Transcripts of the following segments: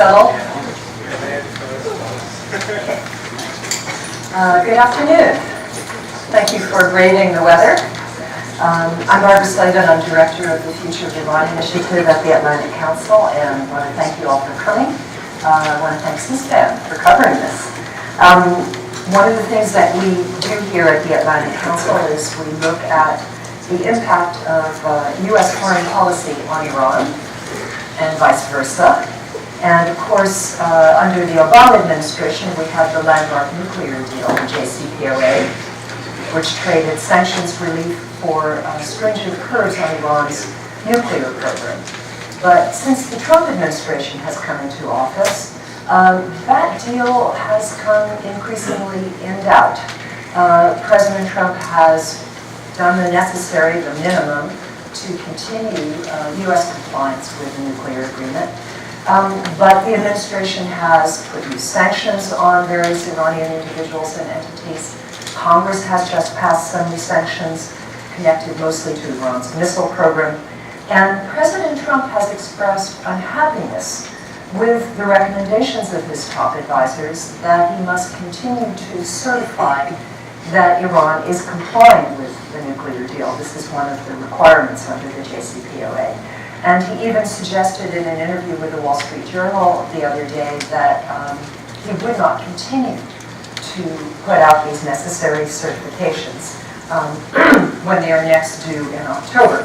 settle. Good afternoon. Thank you for braving the weather. I'm Barbara Slavin. I'm director of the Future of Rouhani initiative at the Atlantic Council, and I want to thank you all for coming. I want to thank C-SPAN for covering this. One of the things that we do here at the Atlantic Council is we look at the impact of U.S. foreign policy on Iran and vice versa. And of course, under the Obama administration, we had the landmark nuclear deal, the JCPOA, which traded sanctions relief for stringent curbs on Iran's nuclear program. But since the Trump administration has come into office, that deal has come increasingly in doubt. President Trump has done the necessary, the minimum, to continue U.S. compliance with the nuclear agreement. But the administration has put new sanctions on various Iranian individuals and entities. Congress has just passed some new sanctions connected mostly to Iran's missile program. And President Trump has expressed unhappiness with the recommendations of his top advisors that he must continue to certify that Iran is complying with the nuclear deal. This is one of the requirements under the JCPOA. And he even suggested in an interview with the Wall Street Journal the other day that he would not continue to put out these necessary certifications when they are next due in October.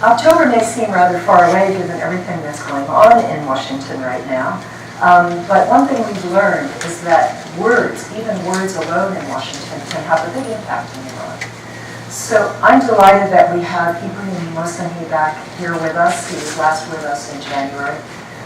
October may seem rather far away given everything that's going on in Washington right now. But one thing we've learned is that words, even words alone in Washington, can have a big impact in Iran. So I'm delighted that we have Ibrahim Mohseni back here with us. He was last with us in January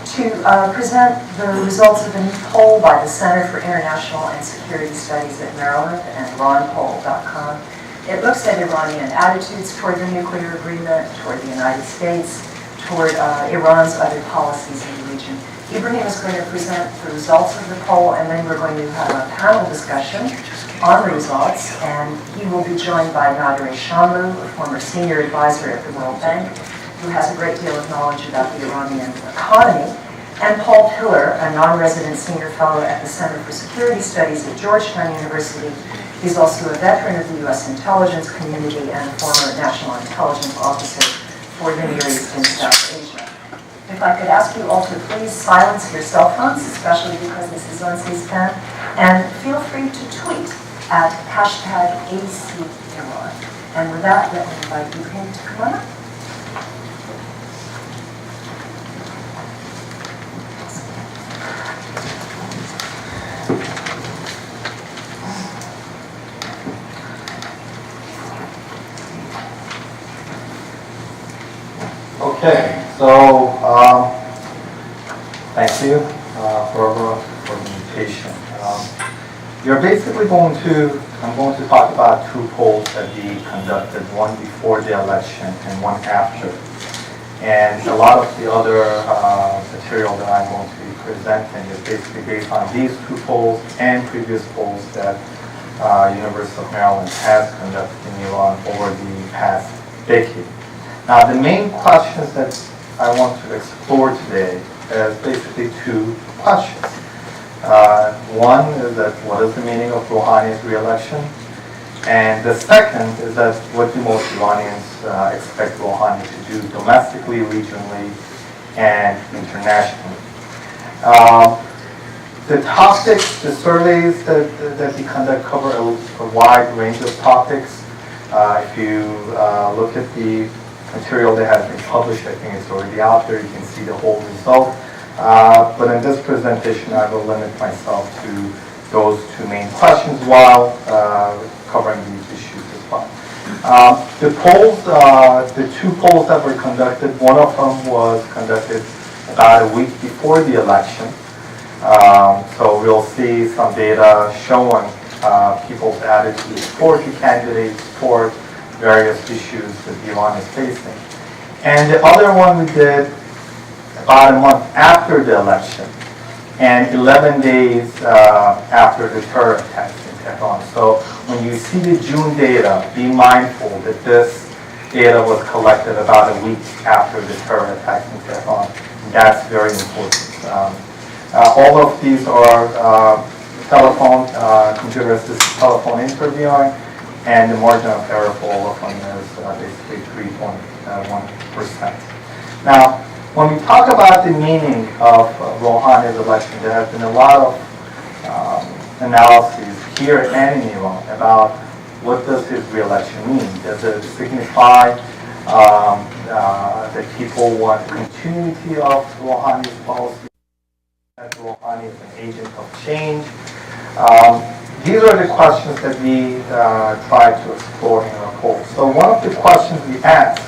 to present the results of a new poll by the Center for International and Security Studies at Maryland and ronpoll.com. It looks at Iranian attitudes toward the nuclear agreement, toward the United States, toward Iran's other policies in the region. Ibrahim is going to present the results of the poll, and then we're going to have a panel discussion on the results, and he will be joined by Nader Shamlu, a former senior advisor at the World Bank, who has a great deal of knowledge about the Iranian economy, and Paul Pillar, a non-resident senior fellow at the Center for Security Studies at Georgetown University. He's also a veteran of the U.S. intelligence community and a former national intelligence officer for the Near East and South Asia. If I could ask you all to please silence your cell phones, especially because this is on C-SPAN, and feel free to tweet at #ACIran. And with that, let me invite Ibrahim to come on up. Okay, so thank you for the invitation. You're basically I'm going to talk about two polls that we conducted, one before the election and one after. And a lot of the other material that I'm going to be presenting is basically based on these two polls and previous polls that University of Maryland has conducted in Iran over the past decade. Now, the main questions that I want to explore today is basically two questions. One is that what is the meaning of Rouhani's re-election? And the second is that what do most Iranians expect Rouhani to do domestically, regionally, and internationally? The topics, the surveys that we conduct cover a wide range of topics. If you look at the material that has been published, I think it's already out there. You can see the whole result. But in this presentation, I will limit myself to those two main questions while covering these issues as well. The polls, the two polls that were conducted, one of them was conducted about a week before the election. So we'll see some data showing people's attitudes toward the candidates, toward various issues that Iran is facing. And the other one we did about a month after the election and 11 days after the terror attacks in Tehran. So when you see the June data, be mindful that this data was collected about a week after the terror attacks in Tehran. that's very important. All of these are telephone, computer-assisted telephone interviewing, and the margin of error for all of them is basically 3.1%. Now, when we talk about the meaning of Rouhani's election, there have been a lot of analyses here and in Iran about what does his re-election mean. Does it signify that people want continuity of Rouhani's policy, that Rouhani is an agent of change? These are the questions that we try to explore in our poll. So one of the questions we asked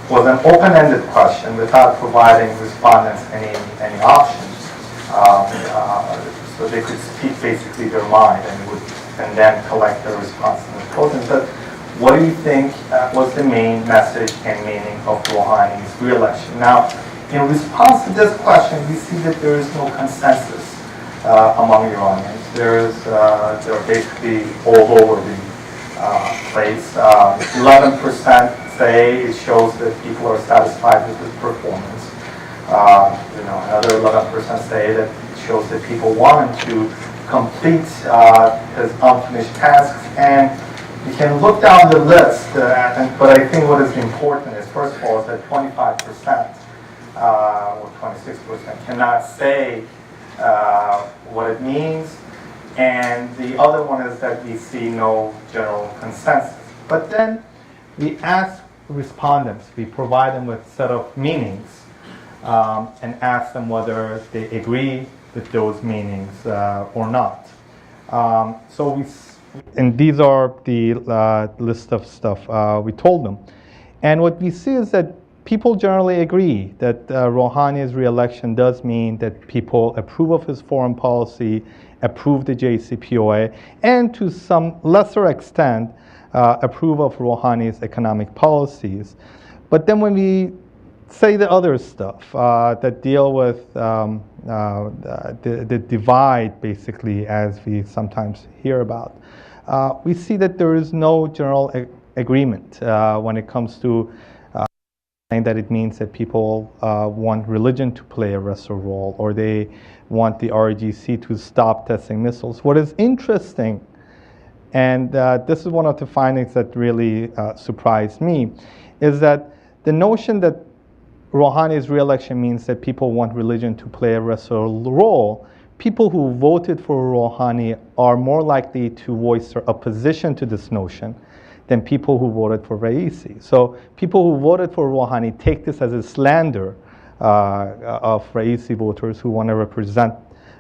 was an open-ended question without providing respondents any options. So they could speak basically their mind and then collect their response in the polls. And said, what do you think was the main message and meaning of Rouhani's re-election? Now, in response to this question, we see that there is no consensus among Iranians. They're basically all over the place. 11% say it shows that people are satisfied with his performance. Another 11% say that it shows that people want him to complete his unfinished tasks. And you can look down the list, but I think what is important is, first of all, is that 25% or 26% cannot say what it means. And the other one is that we see no general consensus. But then we ask respondents, we provide them with a set of meanings and ask them whether they agree with those meanings or not. And these are the list of stuff we told them. And what we see is that people generally agree that Rouhani's re-election does mean that people approve of his foreign policy, approve the JCPOA, and to some lesser extent, approve of Rouhani's economic policies. But then when we say the other stuff that deal with the divide, basically, as we sometimes hear about, we see that there is no general agreement when it comes to saying that it means that people want religion to play a lesser role, or they want the RGC to stop testing missiles. What is interesting, and this is one of the findings that really surprised me, is that the notion that Rouhani's re-election means that people want religion to play a lesser role, people who voted for Rouhani are more likely to voice their opposition to this notion than people who voted for Raisi. So people who voted for Rouhani take this as a slander of Raisi voters who want to represent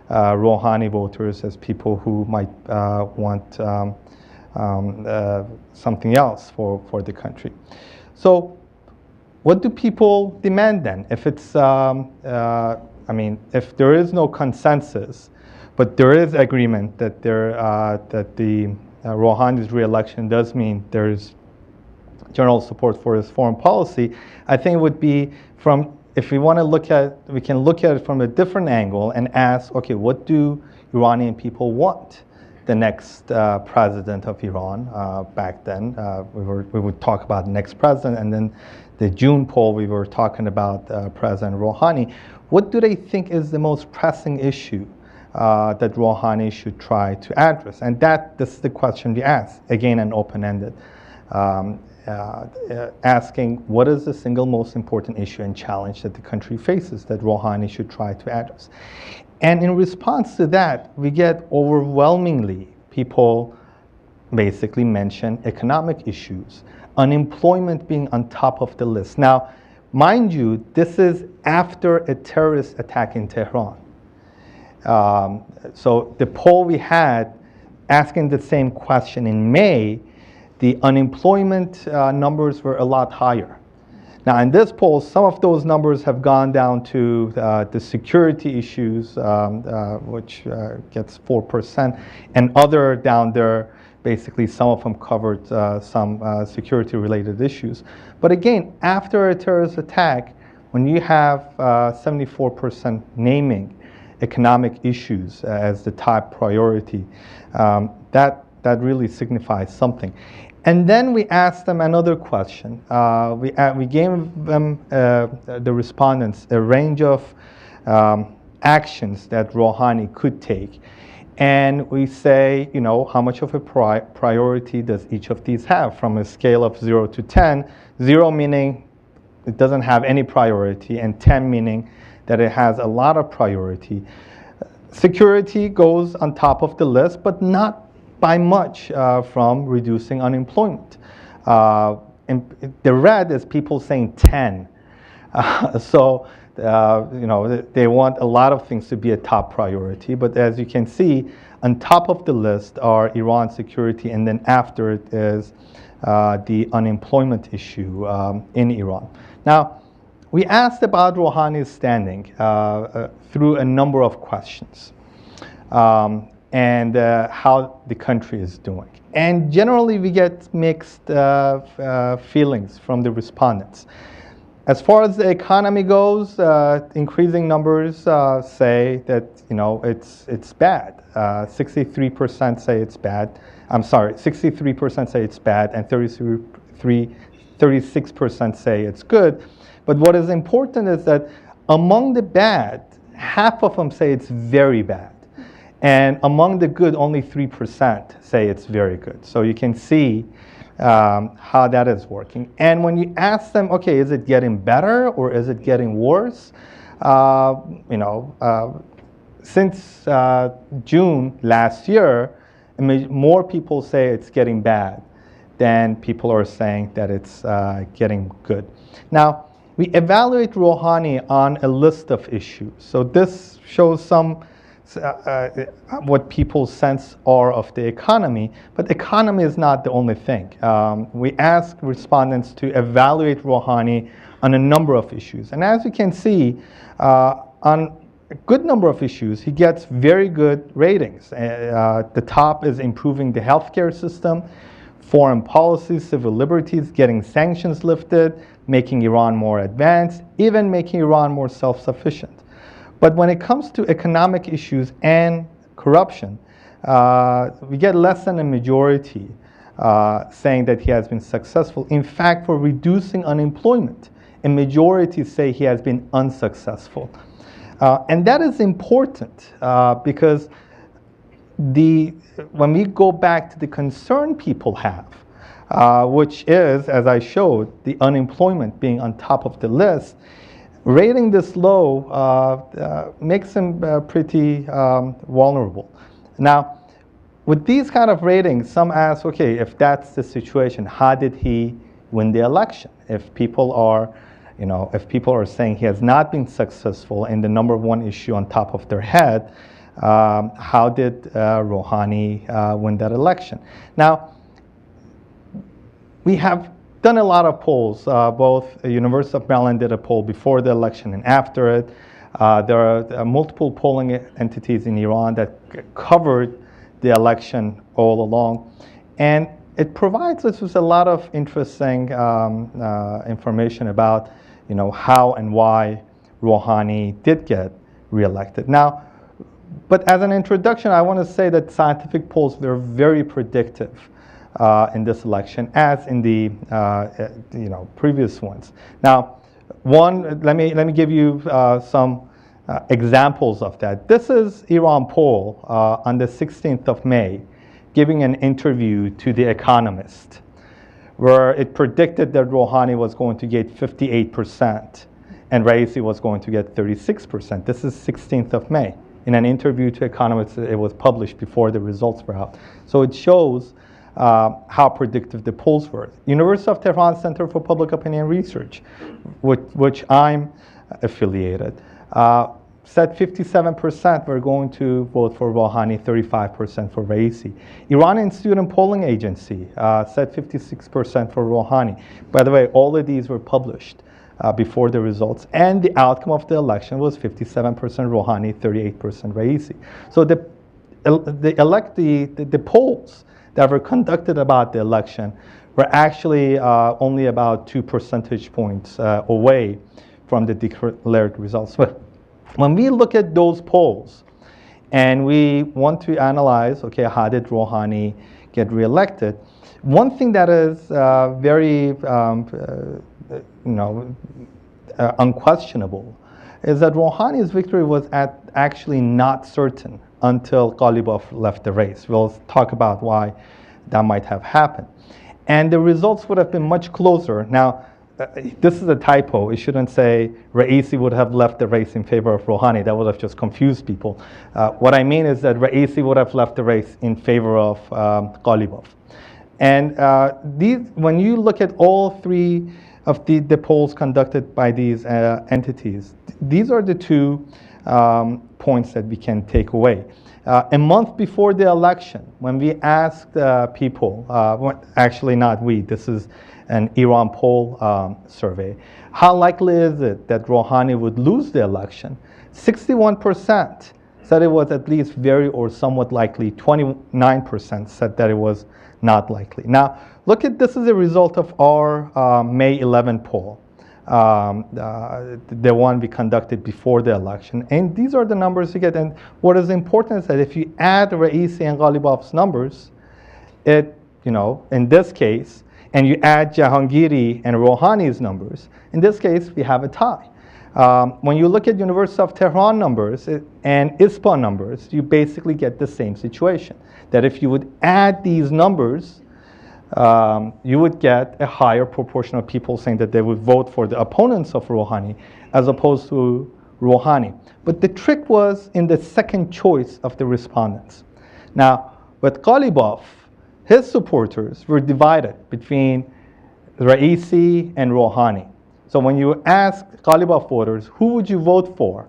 Rouhani voters as people who might want something else for the country. So what do people demand then? If it's, if there is no consensus, but there is agreement that the Rouhani's re-election does mean there is general support for his foreign policy, I think it would be if we want to we can look at it from a different angle and ask, okay, what do Iranian people want the next president of Iran? Back then, we would talk about the next president, and then the June poll, we were talking about President Rouhani. What do they think is the most pressing issue that Rouhani should try to address? And this is the question we ask, again, an open-ended, asking what is the single most important issue and challenge that the country faces that Rouhani should try to address? And in response to that, we get overwhelmingly people basically mention economic issues, unemployment being on top of the list. Now, mind you, this is after a terrorist attack in Tehran. So the poll we had asking the same question in May, the unemployment numbers were a lot higher. Now in this poll, some of those numbers have gone down to the security issues, which gets 4%, and other down there, basically some of them covered some security-related issues. But again, after a terrorist attack, when you have 74% naming economic issues as the top priority, that That really signifies something. And then we asked them another question. We gave them, the respondents, a range of actions that Rouhani could take. And we say, you know, how much of a priority does each of these have from a scale of 0 to 10? 0 meaning it doesn't have any priority, and 10 meaning that it has a lot of priority. Security goes on top of the list, but not by much from reducing unemployment. And the red is people saying 10. So, you know, they want a lot of things to be a top priority. But as you can see, on top of the list are Iran security, and then after it is the unemployment issue in Iran. Now, we asked about Rouhani's standing through a number of questions. And how the country is doing. And generally we get mixed feelings from the respondents. As far as the economy goes, increasing numbers say that, you know, it's bad. 63% say it's bad. I'm sorry, 63% say it's bad, and 36% say it's good. But what is important is that among the bad, half of them say it's very bad. And among the good, only 3% say it's very good. So you can see how that is working. And when you ask them, okay, is it getting better or is it getting worse? You know, since June last year, more people say it's getting bad than people are saying that it's getting good. Now, we evaluate Rouhani on a list of issues. So this shows some what people's sense are of the economy, but economy is not the only thing. We ask respondents to evaluate Rouhani on a number of issues. And as you can see, on a good number of issues, he gets very good ratings. The top is improving the healthcare system, foreign policy, civil liberties, getting sanctions lifted, making Iran more advanced, even making Iran more self-sufficient. But when it comes to economic issues and corruption, we get less than a majority saying that he has been successful. In fact, for reducing unemployment, a majority say he has been unsuccessful. And that is important because when we go back to the concern people have, which is, as I showed, the unemployment being on top of the list, rating this low makes him pretty vulnerable. Now, with these kind of ratings, some ask, okay, if that's the situation, how did he win the election? If people are, you know, if people are saying he has not been successful in the number one issue on top of their head, how did Rouhani win that election? Now, we have done a lot of polls. Both the University of Maryland did a poll before the election and after it. There are multiple polling entities in Iran that covered the election all along. And it provides us with a lot of interesting information about, you know, how and why Rouhani did get reelected. Now, but as an introduction, I want to say that scientific polls were very predictive in this election, as in the you know, previous ones. Now, let me give you some examples of that. This is Iran poll on the 16th of May, giving an interview to The Economist, where it predicted that Rouhani was going to get 58% and Raisi was going to get 36%. This is 16th of May. In an interview to Economist, it was published before the results were out. So it shows how predictive the polls were. University of Tehran Center for Public Opinion Research, which I'm affiliated, said 57% were going to vote for Rouhani, 35% for Raisi. Iranian Student Polling Agency said 56% for Rouhani. By the way, all of these were published before the results, and the outcome of the election was 57% Rouhani, 38% Raisi. So the polls that were conducted about the election were actually only about 2 percentage points away from the declared results. But when we look at those polls and we want to analyze, okay, how did Rouhani get reelected. One thing that is very, unquestionable is that Rouhani's victory was actually not certain until Ghalibaf left the race. We'll talk about why that might have happened. And the results would have been much closer. Now, this is a typo. It shouldn't say Raisi would have left the race in favor of Rouhani. That would have just confused people. What I mean is that Raisi would have left the race in favor of Ghalibaf. And when you look at all three of the polls conducted by these entities, these are the two points that we can take away. A month before the election, when we asked people, actually not we, this is an Iran poll survey, how likely is it that Rouhani would lose the election? 61% said it was at least very or somewhat likely. 29% said that it was not likely. Now, look at this is a result of our May 11 poll, the one we conducted before the election. And these are the numbers you get. And what is important is that if you add Raisi and Ghalibaf's numbers, in this case, and you add Jahangiri and Rouhani's numbers, in this case, we have a tie. When you look at University of Tehran numbers and ISPA numbers, you basically get the same situation. That if you would add these numbers, you would get a higher proportion of people saying that they would vote for the opponents of Rouhani as opposed to Rouhani. But the trick was in the second choice of the respondents. Now, with Ghalibaf, his supporters were divided between Raisi and Rouhani. So when you ask Ghalibaf voters, who would you vote for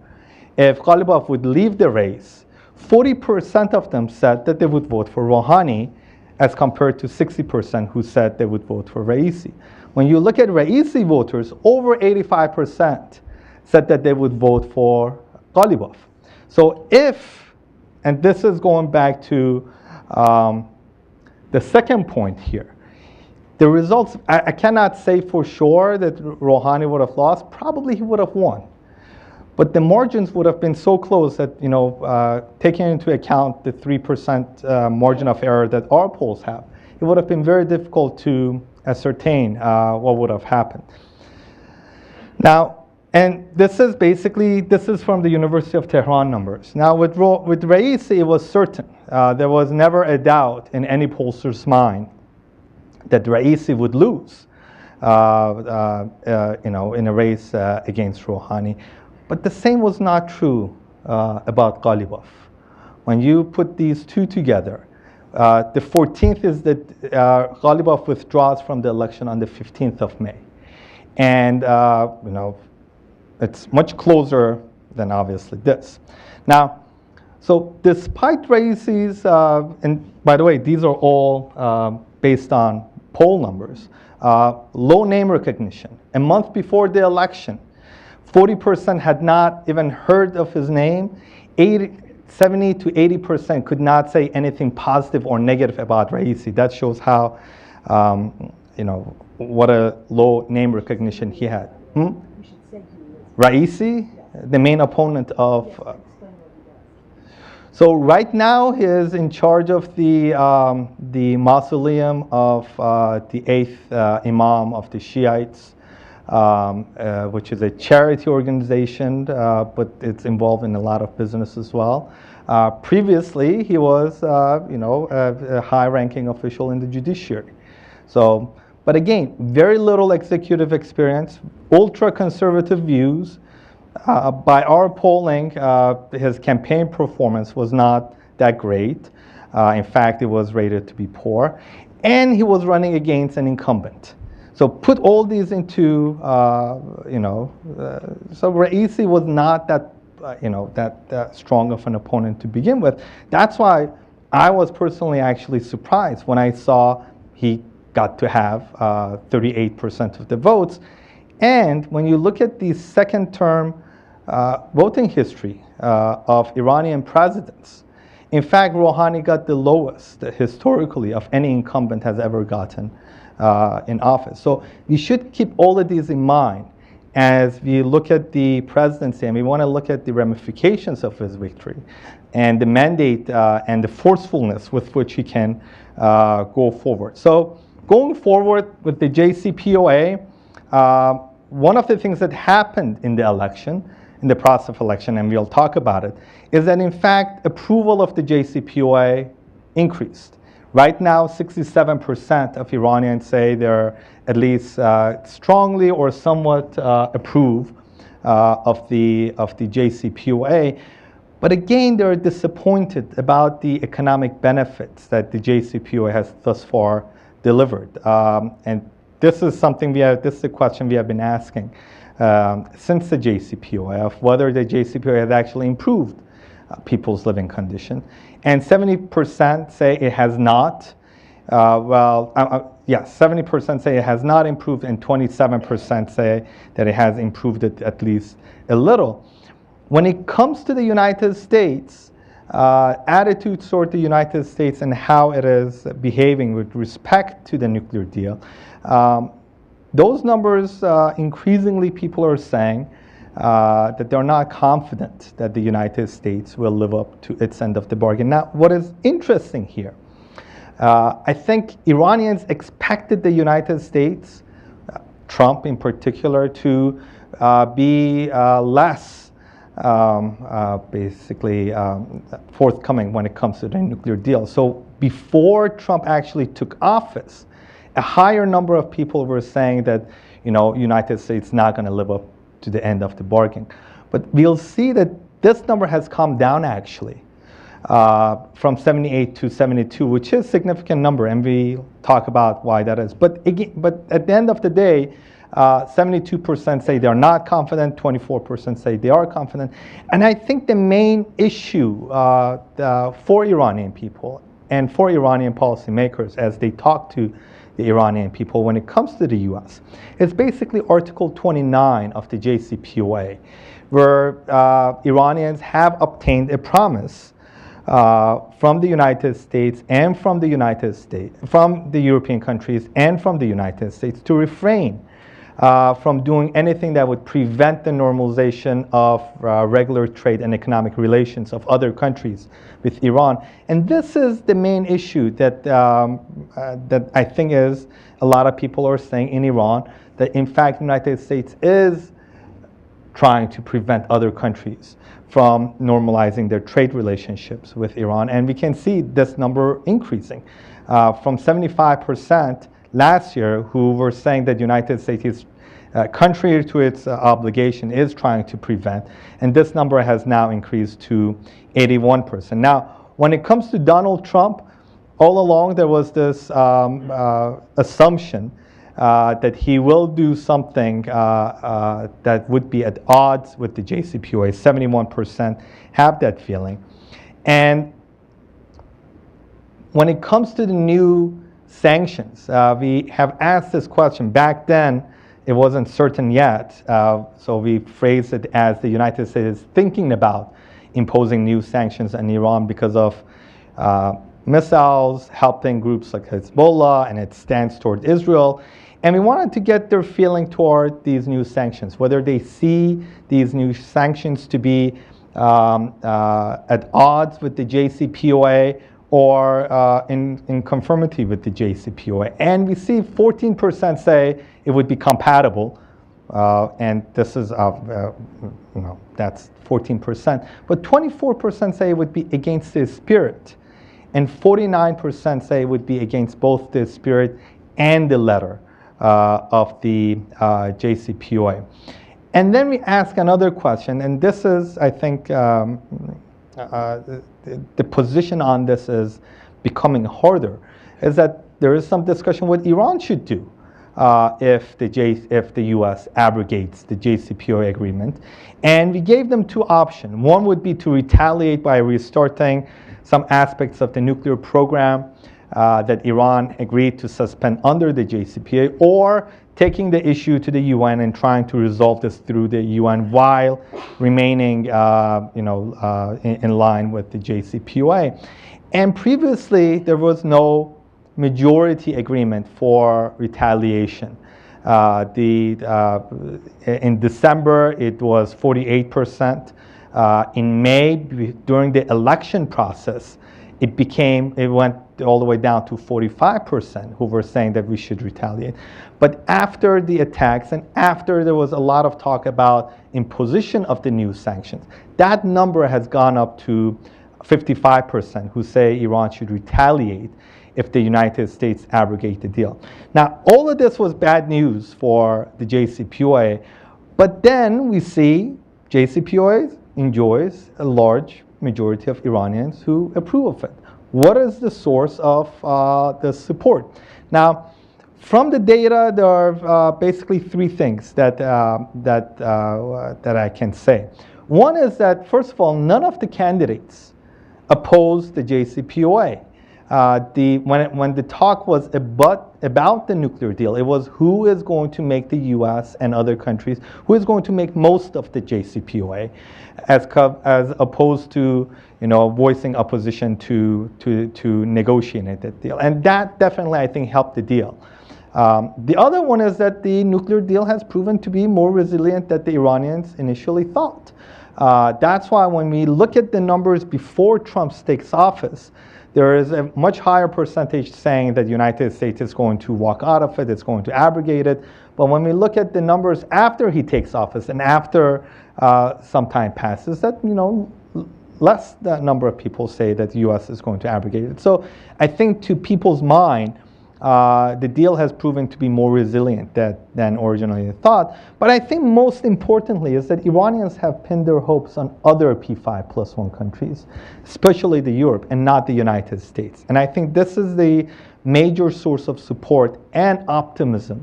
if Ghalibaf would leave the race, 40% of them said that they would vote for Rouhani, as compared to 60% who said they would vote for Raisi. When you look at Raisi voters, over 85% said that they would vote for Ghalibaf. So and this is going back to the second point here, the results, I cannot say for sure that Rouhani would have lost. Probably he would have won. But the margins would have been so close that, taking into account the 3% margin of error that our polls have, it would have been very difficult to ascertain what would have happened. Now, and this is from the University of Tehran numbers. Now, with Raisi, it was certain. There was never a doubt in any pollster's mind that Raisi would lose, in a race against Rouhani. But the same was not true about Ghalibaf. When you put these two together, the 14th is that Ghalibaf withdraws from the election on the 15th of May. And, it's much closer than obviously this. Now, so despite Raisi's, and by the way, these are all based on poll numbers, low name recognition. A month before the election, 40% had not even heard of his name. 70 to 80% could not say anything positive or negative about Raisi. That shows how, what a low name recognition he had. Raisi, the main opponent of. So right now he is in charge of the mausoleum of the 8th Imam of the Shiites, which is a charity organization, but it's involved in a lot of business as well. Previously, he was, a high-ranking official in the judiciary. So, but again, very little executive experience, ultra-conservative views. By our polling, his campaign performance was not that great. In fact, it was rated to be poor. And he was running against an incumbent. So put all these into, so Raisi was not that, that strong of an opponent to begin with. That's why I was personally actually surprised when I saw he got to have 38% of the votes. And when you look at the second term voting history of Iranian presidents, in fact, Rouhani got the lowest historically of any incumbent has ever gotten in office. So we should keep all of these in mind. as we look at the presidency and we want to look at the ramifications of his victory and the mandate and the forcefulness with which he can go forward. So going forward with the JCPOA, one of the things that happened in the election, in the process of election, and we'll talk about it, is that in fact approval of the JCPOA increased. Right now, 67% of Iranians say they're at least strongly or somewhat approve of the JCPOA. But again, they're disappointed about the economic benefits that the JCPOA has thus far delivered. And this is something this is a question we have been asking since the JCPOA, of whether the JCPOA has actually improved people's living condition. And 70% say it has not. 70% say it has not improved, and 27% say that it has improved it at least a little. When it comes to the United States, attitudes toward the United States and how it is behaving with respect to the nuclear deal, those numbers, increasingly people are saying that they're not confident that the United States will live up to its end of the bargain. Now, what is interesting here, I think Iranians expected the United States, Trump in particular, to be less forthcoming when it comes to the nuclear deal. So before Trump actually took office, a higher number of people were saying that, United States not going to live up to the end of the bargain. But we'll see that this number has come down actually from 78 to 72, which is a significant number, and we talk about why that is. But at the end of the day, 72% say they're not confident, 24% say they are confident. And I think the main issue for Iranian people and for Iranian policymakers as they talk to the Iranian people when it comes to the U.S. is basically Article 29 of the JCPOA, where Iranians have obtained a promise from the United States and from the European countries and from the United States to refrain from doing anything that would prevent the normalization of regular trade and economic relations of other countries with Iran. And this is the main issue that I think is a lot of people are saying in Iran, that in fact the United States is trying to prevent other countries from normalizing their trade relationships with Iran. And we can see this number increasing from 75% last year, who were saying that the United States is contrary to its obligation, is trying to prevent. And this number has now increased to 81%. Now, when it comes to Donald Trump, all along there was this assumption that he will do something that would be at odds with the JCPOA. 71% have that feeling. And when it comes to the new sanctions, we have asked this question. Back then, it wasn't certain yet, so we phrased it as the United States is thinking about imposing new sanctions on Iran because of missiles, helping groups like Hezbollah and its stance toward Israel. And we wanted to get their feeling toward these new sanctions, whether they see these new sanctions to be at odds with the JCPOA or in conformity with the JCPOA. And we see 14% say it would be compatible, and this is, that's 14%. But 24% say it would be against the spirit, and 49% say it would be against both the spirit and the letter of the JCPOA. And then we ask another question, and this is, I think, the position on this is becoming harder, is that there is some discussion what Iran should do if the U.S. abrogates the JCPOA agreement. And we gave them two options. One would be to retaliate by restarting some aspects of the nuclear program that Iran agreed to suspend under the JCPOA, or taking the issue to the UN and trying to resolve this through the UN while remaining in line with the JCPOA. And previously, there was no majority agreement for retaliation. In December, it was 48%. In May, during the election process, it went all the way down to 45% who were saying that we should retaliate. But after the attacks and after there was a lot of talk about imposition of the new sanctions, that number has gone up to 55% who say Iran should retaliate if the United States abrogate the deal. Now, all of this was bad news for the JCPOA, but then we see JCPOA enjoys a large majority of Iranians who approve of it. What is the source of the support? Now, from the data, there are basically three things that I can say. One is that, first of all, none of the candidates opposed the JCPOA. When the talk was about the nuclear deal, it was who is going to make the U.S. and other countries, who is going to make most of the JCPOA, as opposed to voicing opposition to negotiating that deal. And that definitely, I think, helped the deal. The other one is that the nuclear deal has proven to be more resilient than the Iranians initially thought. That's why when we look at the numbers before Trump takes office, there is a much higher percentage saying that the United States is going to walk out of it, it's going to abrogate it. But when we look at the numbers after he takes office and after some time passes, that less the number of people say that the U.S. is going to abrogate it. So I think to people's mind, the deal has proven to be more resilient than originally thought. But I think most importantly is that Iranians have pinned their hopes on other P5+1 countries, especially the Europe, and not the United States. And I think this is the major source of support and optimism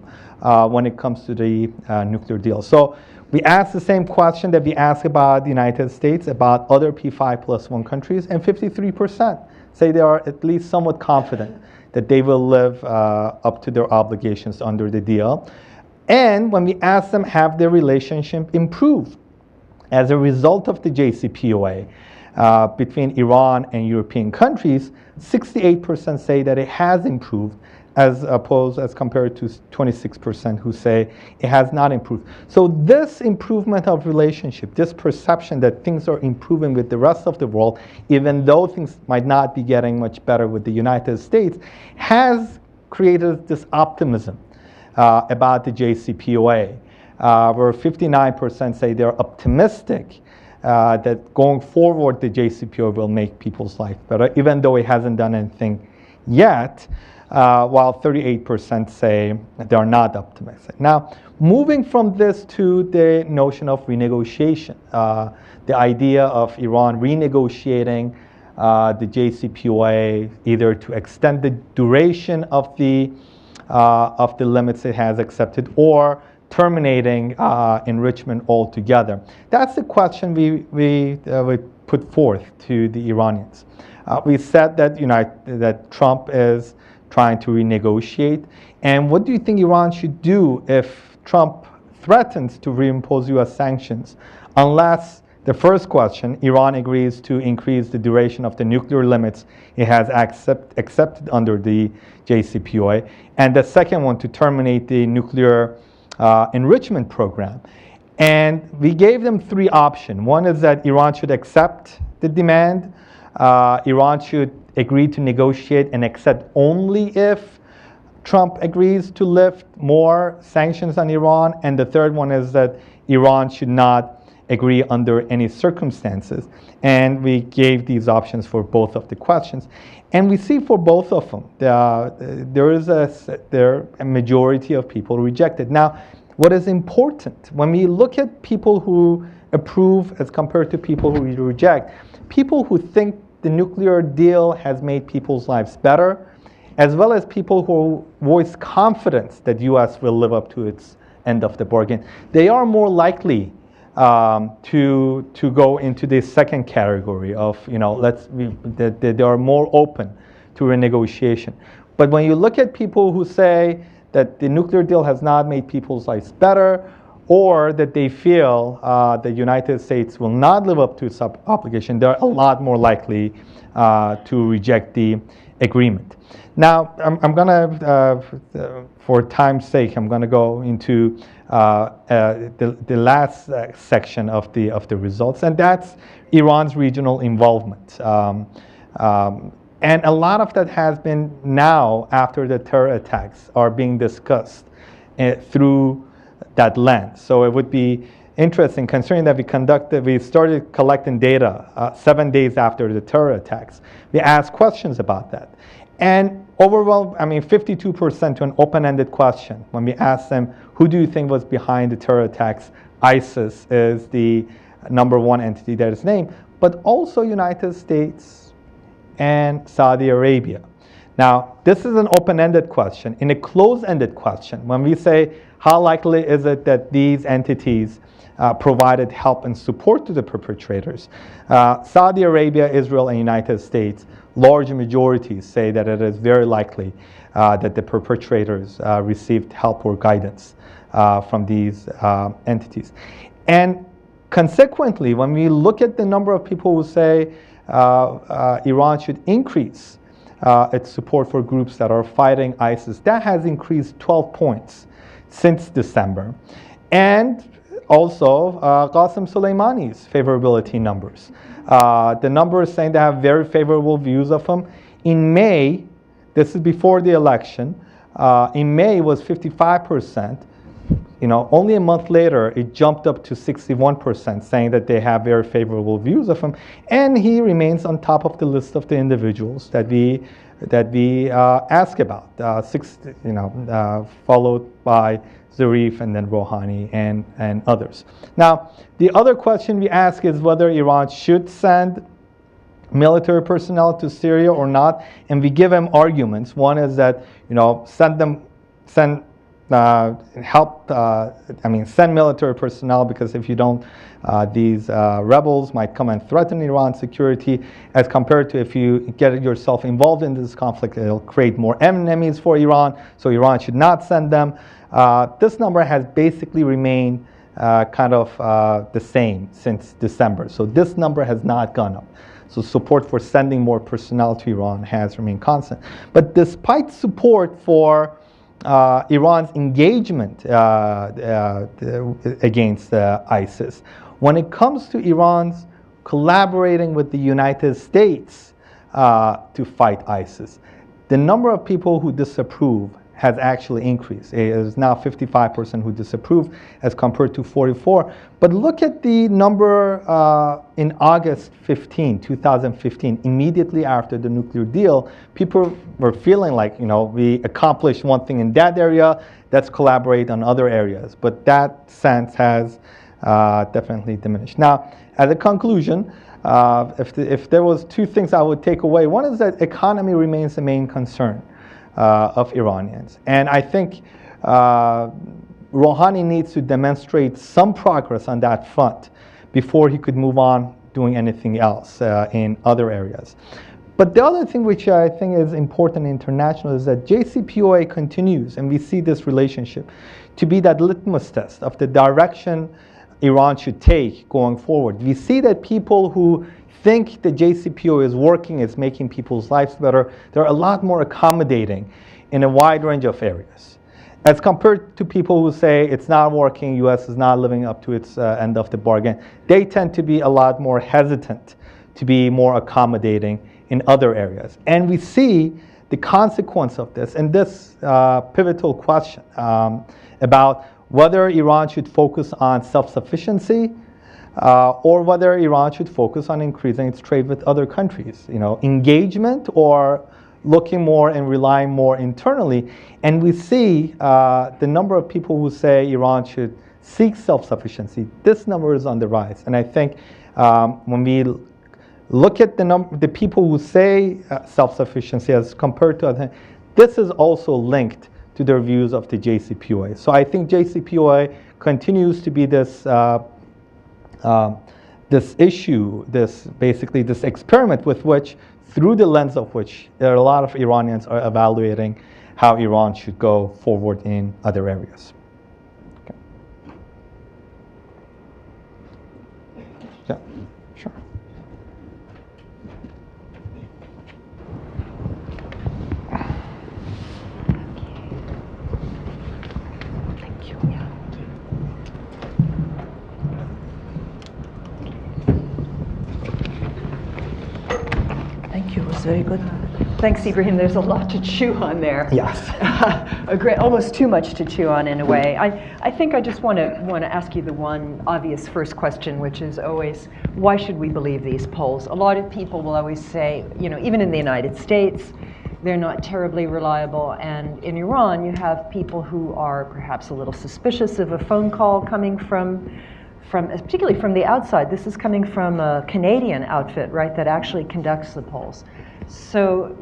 when it comes to the nuclear deal. So we asked the same question that we asked about the United States, about other P5+1 countries, and 53% say they are at least somewhat confident that they will live up to their obligations under the deal. And when we ask them, have their relationship improved as a result of the JCPOA between Iran and European countries, 68% say that it has improved, as compared to 26% who say it has not improved. So this improvement of relationship, this perception that things are improving with the rest of the world, even though things might not be getting much better with the United States, has created this optimism about the JCPOA, where 59% say they're optimistic that going forward the JCPOA will make people's life better, even though it hasn't done anything yet. While 38% say they are not optimistic. Now, moving from this to the notion of renegotiation, the idea of Iran renegotiating the JCPOA, either to extend the duration of the limits it has accepted, or terminating enrichment altogether. That's the question we put forth to the Iranians. We said that Trump is trying to renegotiate. And what do you think Iran should do if Trump threatens to reimpose U.S. sanctions, unless, the first question, Iran agrees to increase the duration of the nuclear limits it has accepted under the JCPOA, and the second one, to terminate the nuclear enrichment program. And we gave them three options. One is that Iran should accept the demand. Iran should agree to negotiate and accept only if Trump agrees to lift more sanctions on Iran. And the third one is that Iran should not agree under any circumstances. And we gave these options for both of the questions. And we see for both of them, there is a majority of people rejected. Now, what is important, when we look at people who approve as compared to people who reject, people who think the nuclear deal has made people's lives better, as well as people who voice confidence that U.S. will live up to its end of the bargain, they are more likely to go into the second category of, that they are more open to renegotiation. But when you look at people who say that the nuclear deal has not made people's lives better, or that they feel the United States will not live up to its obligation, they're a lot more likely to reject the agreement. Now, I'm going to, for time's sake, I'm going to go into the last section of the results, and that's Iran's regional involvement. And a lot of that has been now, after the terror attacks, are being discussed through that lens. So it would be interesting, considering that we started collecting data 7 days after the terror attacks. We asked questions about that. And overall, 52% to an open-ended question. When we asked them, who do you think was behind the terror attacks? ISIS is the number one entity that is named, but also United States and Saudi Arabia. Now, this is an open-ended question. In a closed-ended question, when we say, how likely is it that these entities provided help and support to the perpetrators? Saudi Arabia, Israel, and United States, large majorities say that it is very likely that the perpetrators received help or guidance from these entities. And consequently, when we look at the number of people who say Iran should increase its support for groups that are fighting ISIS, that has increased 12 points since December. And also Qasem Soleimani's favorability numbers. The numbers saying they have very favorable views of him. In May, this is before the election, in May it was 55%. Only a month later, it jumped up to 61%, saying that they have very favorable views of him. And he remains on top of the list of the individuals that we ask about, followed by Zarif and then Rouhani and others. Now, the other question we ask is whether Iran should send military personnel to Syria or not, and we give them arguments. One is that send military personnel, because if you don't, these rebels might come and threaten Iran's security, as compared to if you get yourself involved in this conflict, it'll create more enemies for Iran, so Iran should not send them. This number has basically remained the same since December, so this number has not gone up. So support for sending more personnel to Iran has remained constant. But despite support for Iran's engagement against ISIS, when it comes to Iran's collaborating with the United States to fight ISIS, the number of people who disapprove has actually increased. It is now 55% who disapprove as compared to 44. But look at the number in August 2015, immediately after the nuclear deal. People were feeling like, we accomplished one thing in that area, let's collaborate on other areas. But that sense has definitely diminished. Now, as a conclusion, if there was two things I would take away, one is that economy remains the main concern of Iranians. And I think Rouhani needs to demonstrate some progress on that front before he could move on doing anything else in other areas. But the other thing which I think is important internationally is that JCPOA continues, and we see this relationship to be that litmus test of the direction Iran should take going forward. We see that people who think the JCPOA is working, it's making people's lives better, they're a lot more accommodating in a wide range of areas. As compared to people who say it's not working, U.S. is not living up to its end of the bargain, they tend to be a lot more hesitant to be more accommodating in other areas. And we see the consequence of this in this pivotal question about whether Iran should focus on self-sufficiency or whether Iran should focus on increasing its trade with other countries, engagement or looking more and relying more internally. And we see the number of people who say Iran should seek self-sufficiency. This number is on the rise. And I think when we look at the people who say self-sufficiency as compared to other, this is also linked to their views of the JCPOA. So I think JCPOA continues to be this this issue, this experiment with which, through the lens of which, there are a lot of Iranians are evaluating how Iran should go forward in other areas. Okay. That's very good. Thanks, Ibrahim. There's a lot to chew on there. Yes. Almost too much to chew on in a way. I think I just want to ask you the one obvious first question, which is always, why should we believe these polls? A lot of people will always say, even in the United States, they're not terribly reliable. And in Iran, you have people who are perhaps a little suspicious of a phone call coming from particularly from the outside. This is coming from a Canadian outfit, right, that actually conducts the polls. So,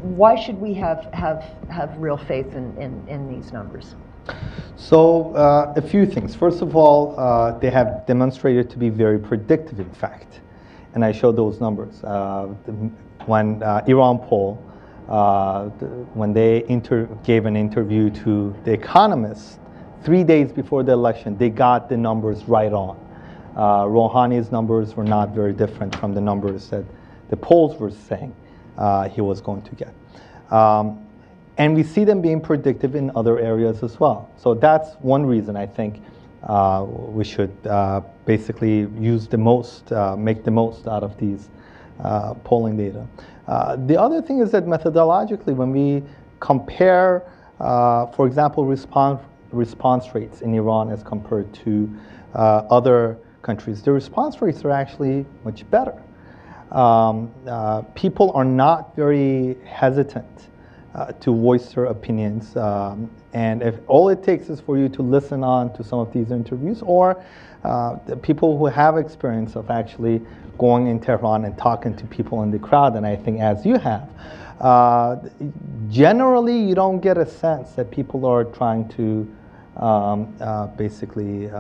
why should we have real faith in these numbers? So a few things. First of all, they have demonstrated to be very predictive, in fact. And I showed those numbers. When Iran poll, when they gave an interview to The Economist 3 days before the election, they got the numbers right on. Rouhani's numbers were not very different from the numbers that the polls were saying he was going to get. And we see them being predictive in other areas as well. So that's one reason I think we should basically use the most, make the most out of these polling data. The other thing is that methodologically, when we compare, for example, response rates in Iran as compared to other countries, the response rates are actually much better. People are not very hesitant to voice their opinions, and if all it takes is for you to listen on to some of these interviews, or the people who have experience of actually going in Tehran and talking to people in the crowd, and I think as you have, generally you don't get a sense that people are trying to basically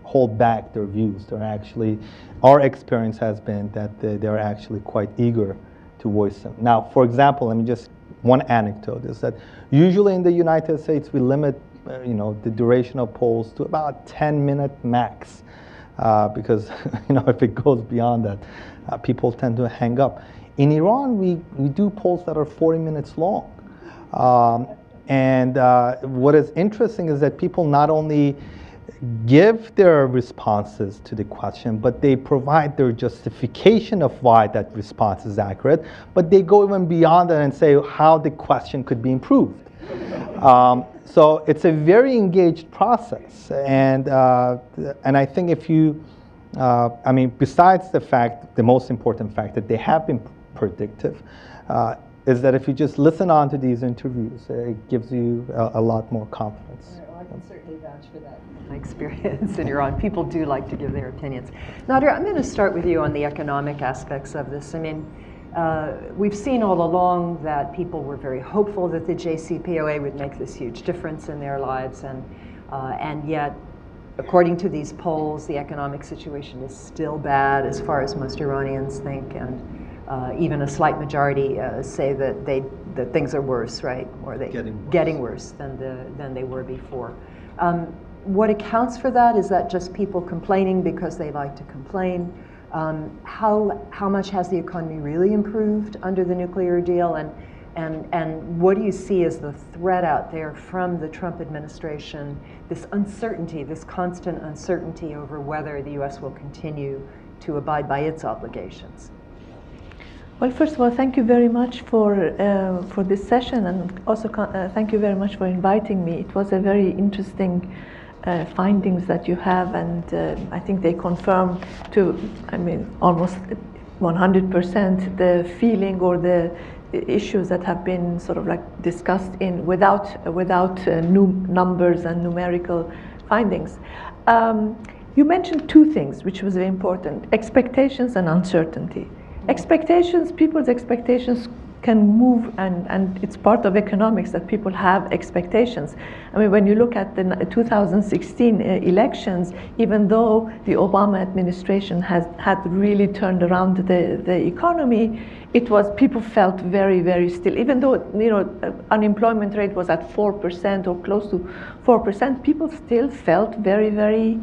hold back their views. They're actually, our experience has been that they're actually quite eager to voice them. Now, for example, let me just, one anecdote is that usually in the United States we limit the duration of polls to about 10-minute max, because if it goes beyond that, people tend to hang up. In Iran, we do polls that are 40 minutes long. And what is interesting is that people not only give their responses to the question, but they provide their justification of why that response is accurate, but they go even beyond that and say how the question could be improved. So it's a very engaged process, and I think if you, besides the most important fact that they have been predictive, is that if you just listen on to these interviews, it gives you a lot more confidence. Well, I can certainly vouch for that. My experience in Iran, people do like to give their opinions. Nader, I'm going to start with you on the economic aspects of this. We've seen all along that people were very hopeful that the JCPOA would make this huge difference in their lives, and yet, according to these polls, the economic situation is still bad as far as most Iranians think, and even a slight majority say that things are worse, right, or getting worse than they were before. What accounts for that? Is that just people complaining because they like to complain? How much has the economy really improved under the nuclear deal, and what do you see as the threat out there from the Trump administration? This uncertainty, this constant uncertainty over whether the U.S. will continue to abide by its obligations. Well, first of all, thank you very much for this session, and also thank you very much for inviting me. It was a very interesting findings that you have, and I think they confirm almost 100% the feeling or the issues that have been sort of like discussed without new numbers and numerical findings. You mentioned two things which was very important: expectations and uncertainty. Expectations, people's expectations can move, and it's part of economics that people have expectations. When you look at the 2016 elections, even though the Obama administration had really turned around the economy, people felt very, very still. Even though unemployment rate was at 4% or close to 4%, people still felt very, very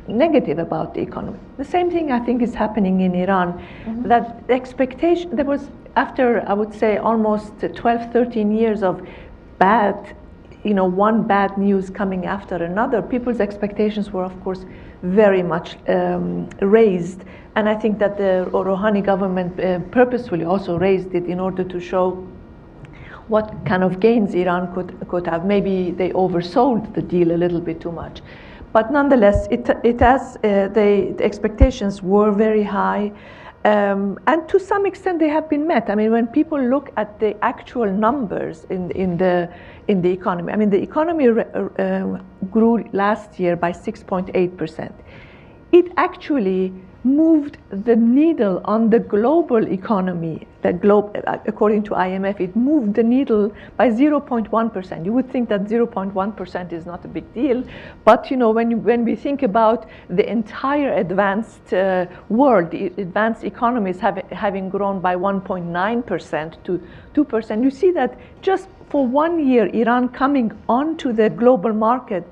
negative about the economy. The same thing I think is happening in Iran. Mm-hmm. That the expectation, there was, after I would say almost 12, 13 years of bad, one bad news coming after another, people's expectations were of course very much raised. And I think that the Rouhani government purposefully also raised it in order to show what kind of gains Iran could have. Maybe they oversold the deal a little bit too much. But nonetheless, the expectations were very high. And to some extent, they have been met. I mean, when people look at the actual numbers in the economy, I mean, the economy grew last year by 6.8%. It actually moved the needle on the global economy. According to IMF, it moved the needle by 0.1%. You would think that 0.1% is not a big deal, but you know, when we think about the entire advanced world, the advanced economies having grown by 1.9% to 2%, you see that just for 1 year, Iran coming onto the global market,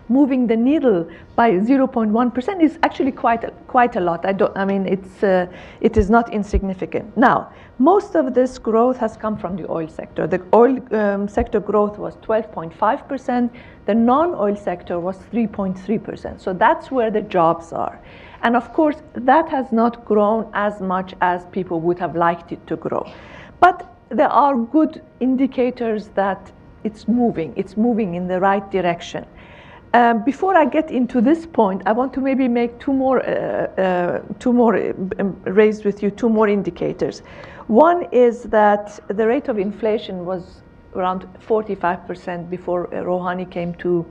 moving the needle by 0.1% is actually quite a lot. It is not insignificant. Now, most of this growth has come from the oil sector. The oil sector growth was 12.5%. The non-oil sector was 3.3%. So that's where the jobs are. And of course, that has not grown as much as people would have liked it to grow. But there are good indicators that it's moving in the right direction. Before I get into this point, I want to maybe make two more indicators. One is that the rate of inflation was around 45% before Rouhani came to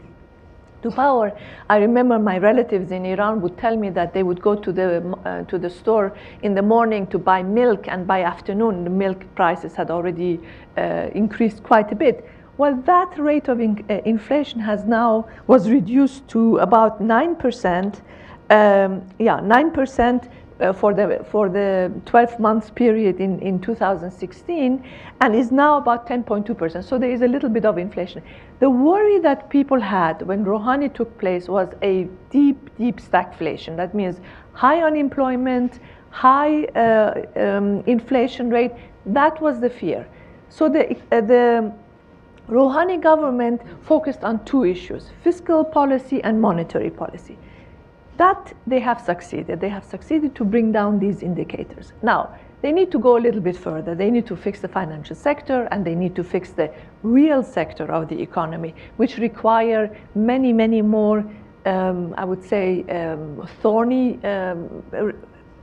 power. I remember my relatives in Iran would tell me that they would go to the store in the morning to buy milk, and by afternoon the milk prices had already increased quite a bit. Well, that rate of inflation was reduced to about 9%. 9% for the 12 months period in 2016, and is now about 10.2%. So there is a little bit of inflation. The worry that people had when Rouhani took place was a deep stagflation. That means high unemployment, high inflation rate. That was the fear. So the Rouhani government focused on two issues: fiscal policy and monetary policy. That they have succeeded. They have succeeded to bring down these indicators. Now, they need to go a little bit further. They need to fix the financial sector, and they need to fix the real sector of the economy, which require many more, I would say, thorny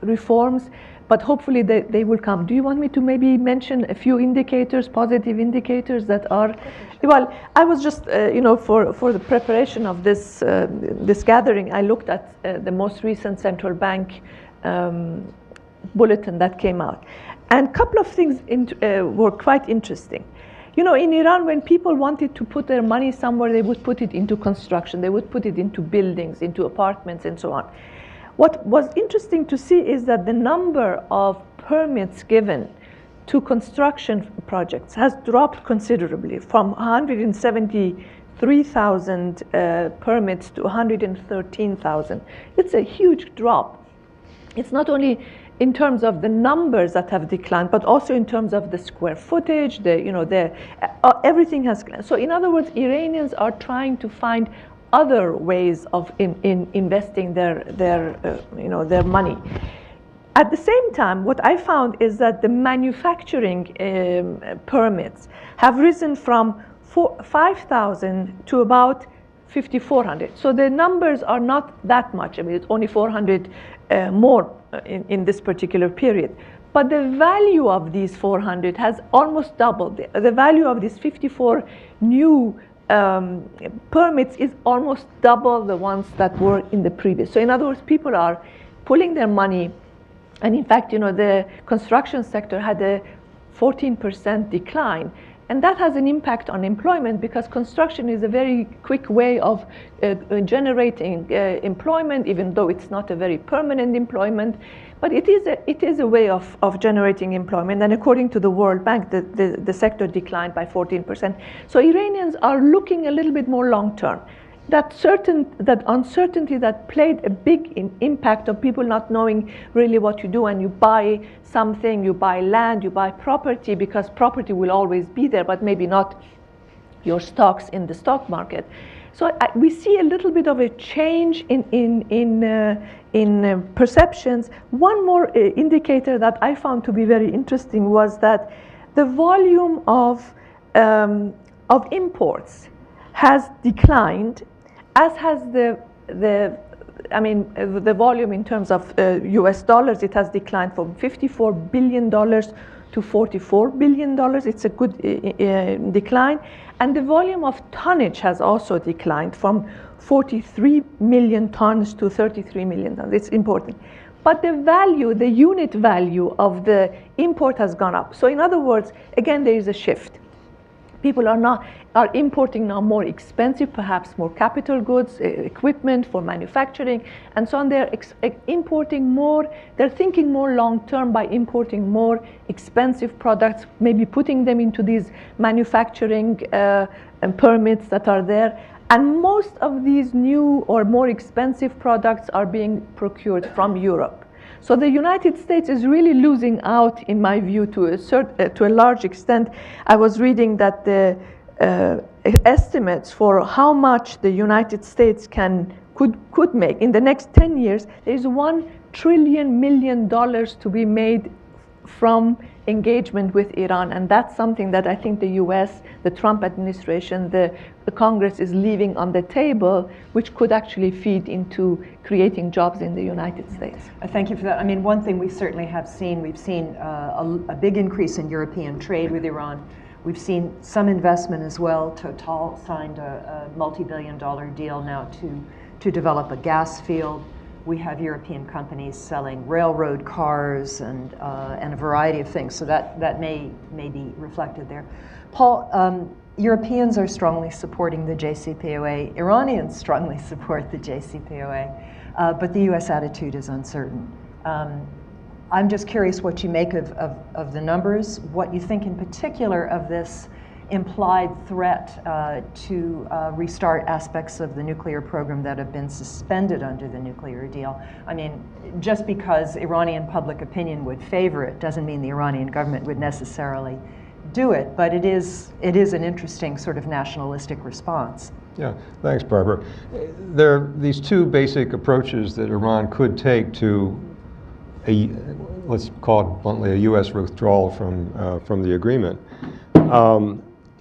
reforms. But hopefully they will come. Do you want me to maybe mention a few indicators, positive indicators that are? Well, I was just, for the preparation of this gathering, I looked at the most recent central bank bulletin that came out. And a couple of things were quite interesting. You know, in Iran, when people wanted to put their money somewhere, they would put it into construction. They would put it into buildings, into apartments, and so on. What was interesting to see is that the number of permits given to construction projects has dropped considerably, from 173,000 permits to 113,000. It's a huge drop. It's not only in terms of the numbers that have declined, but also in terms of the square footage. Everything has. So, in other words, Iranians are trying to find other ways of investing their money. At the same time, what I found is that the manufacturing permits have risen from 5,000 to about 5,400. So the numbers are not that much. I mean, it's only 400 more in this particular period. But the value of these 400 has almost doubled. The value of these 54 new permits is almost double the ones that were in the previous. So in other words, people are pulling their money, and in fact, the construction sector had a 14% decline, and that has an impact on employment, because construction is a very quick way of generating employment, even though it's not a very permanent employment. But it is a way of generating employment, and according to the World Bank, the sector declined by 14%. So Iranians are looking a little bit more long term. That uncertainty that played a big impact of people not knowing really what you do, and you buy something, you buy land, you buy property, because property will always be there, but maybe not your stocks in the stock market. So we see a little bit of a change in perceptions. One more indicator that I found to be very interesting was that the volume of imports has declined, as has the volume in terms of US dollars. It has declined from $54 billion to $44 billion. It's a good decline. And the volume of tonnage has also declined from 43 million tons to 33 million tons. It's important. But the value, the unit value of the import has gone up. So in other words, again, there is a shift. People are importing now more expensive, perhaps more capital goods, equipment for manufacturing, and so on. They're importing more. They're thinking more long term by importing more expensive products, maybe putting them into these manufacturing permits that are there. And most of these new or more expensive products are being procured from Europe. So the United States is really losing out, in my view, to a large extent. I was reading that the estimates for how much the United States could make in the next 10 years, there is $1 trillion to be made from engagement with Iran, and that's something that I think the US, the Trump administration, the Congress is leaving on the table, which could actually feed into creating jobs in the United States. Thank you for that. I mean, one thing we certainly have seen, we've seen a big increase in European trade with Iran. We've seen some investment as well. Total signed a multi-billion-dollar deal now to develop a gas field. We have European companies selling railroad cars and a variety of things, so that may be reflected there. Paul, Europeans are strongly supporting the JCPOA. Iranians strongly support the JCPOA, but the U.S. attitude is uncertain. I'm just curious what you make of the numbers, what you think in particular of this implied threat to restart aspects of the nuclear program that have been suspended under the nuclear deal. I mean, just because Iranian public opinion would favor it doesn't mean the Iranian government would necessarily do it, but it is an interesting sort of nationalistic response. Yeah, thanks, Barbara. There are these two basic approaches that Iran could take to let's call it bluntly, a U.S. withdrawal from the agreement.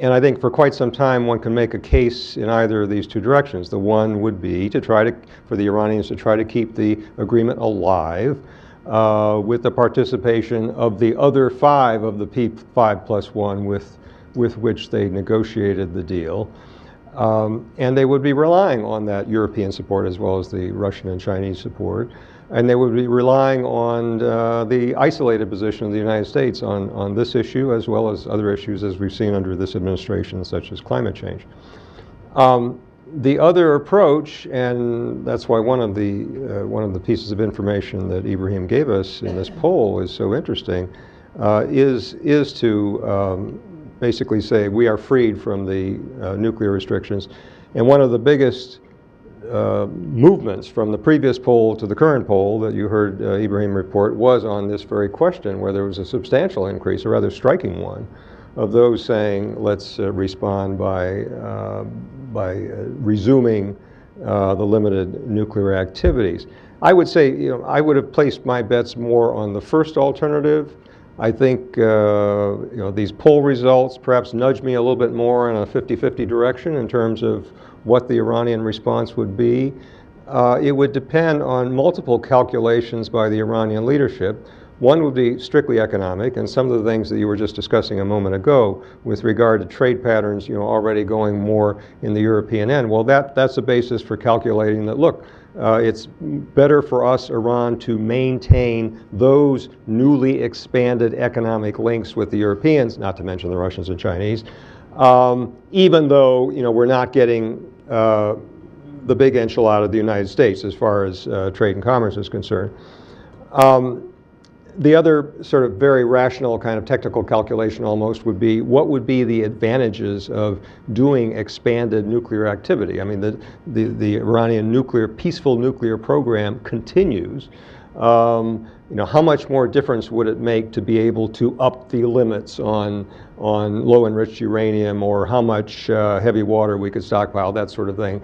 And I think for quite some time one can make a case in either of these two directions. The one would be for the Iranians to try to keep the agreement alive with the participation of the other 5 of the P5+1 with which they negotiated the deal. And they would be relying on that European support as well as the Russian and Chinese support. And they would be relying on the isolated position of the United States on this issue as well as other issues as we've seen under this administration, such as climate change. The other approach, and that's why one of the pieces of information that Ibrahim gave us in this poll is so interesting, is to basically say we are freed from the nuclear restrictions. And one of the biggest movements from the previous poll to the current poll that you heard Ibrahim report was on this very question, where there was a substantial increase, a rather striking one, of those saying let's respond by resuming the limited nuclear activities. I would say, I would have placed my bets more on the first alternative. I think these poll results perhaps nudge me a little bit more in a 50-50 direction in terms of what the Iranian response would be. It would depend on multiple calculations by the Iranian leadership. One would be strictly economic, and some of the things that you were just discussing a moment ago with regard to trade patterns, already going more in the European end. Well, that's a basis for calculating that, look, it's better for us, Iran, to maintain those newly expanded economic links with the Europeans, not to mention the Russians and Chinese, even though we're not getting the big enchilada of the United States as far as trade and commerce is concerned. The other sort of very rational kind of technical calculation almost would be what would be the advantages of doing expanded nuclear activity. I mean, the Iranian peaceful nuclear program continues. You know, how much more difference would it make to be able to up the limits on low enriched uranium, or how much heavy water we could stockpile, that sort of thing?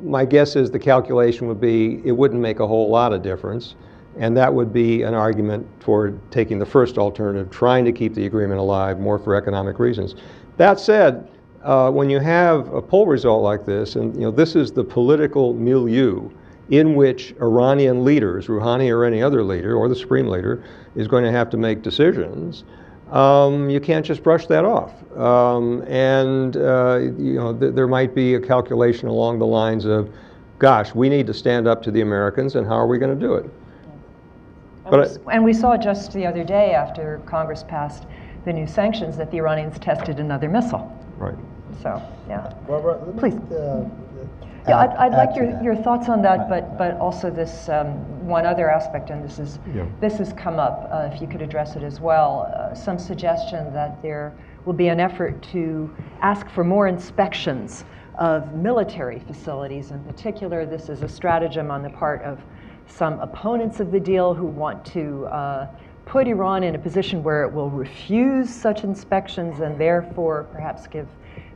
My guess is the calculation would be it wouldn't make a whole lot of difference, and that would be an argument toward taking the first alternative, trying to keep the agreement alive more for economic reasons. That said, when you have a poll result like this, and you know, this is the political milieu in which Iranian leaders, Rouhani or any other leader, or the supreme leader, is going to have to make decisions, you can't just brush that off. You know, there might be a calculation along the lines of, gosh, we need to stand up to the Americans, and how are we going to do it? And we saw just the other day, after Congress passed the new sanctions, that the Iranians tested another missile. Right. So, yeah. Barbara, Please. Yeah, I'd like your thoughts on that, but also this one other aspect, and this has come up, if you could address it as well, some suggestion that there will be an effort to ask for more inspections of military facilities in particular. This is a stratagem on the part of some opponents of the deal who want to put Iran in a position where it will refuse such inspections and therefore perhaps give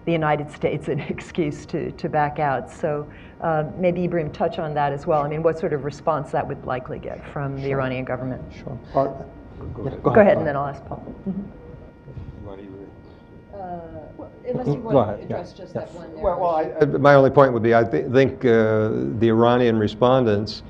the United States an excuse to back out. So maybe Ibrahim, touch on that as well. I mean, what sort of response that would likely get from the Iranian government? Sure. Go ahead, and then I'll ask Paul. Unless you Go want ahead, to address yeah. just that one there. Well, my only point would be, I think the Iranian respondents,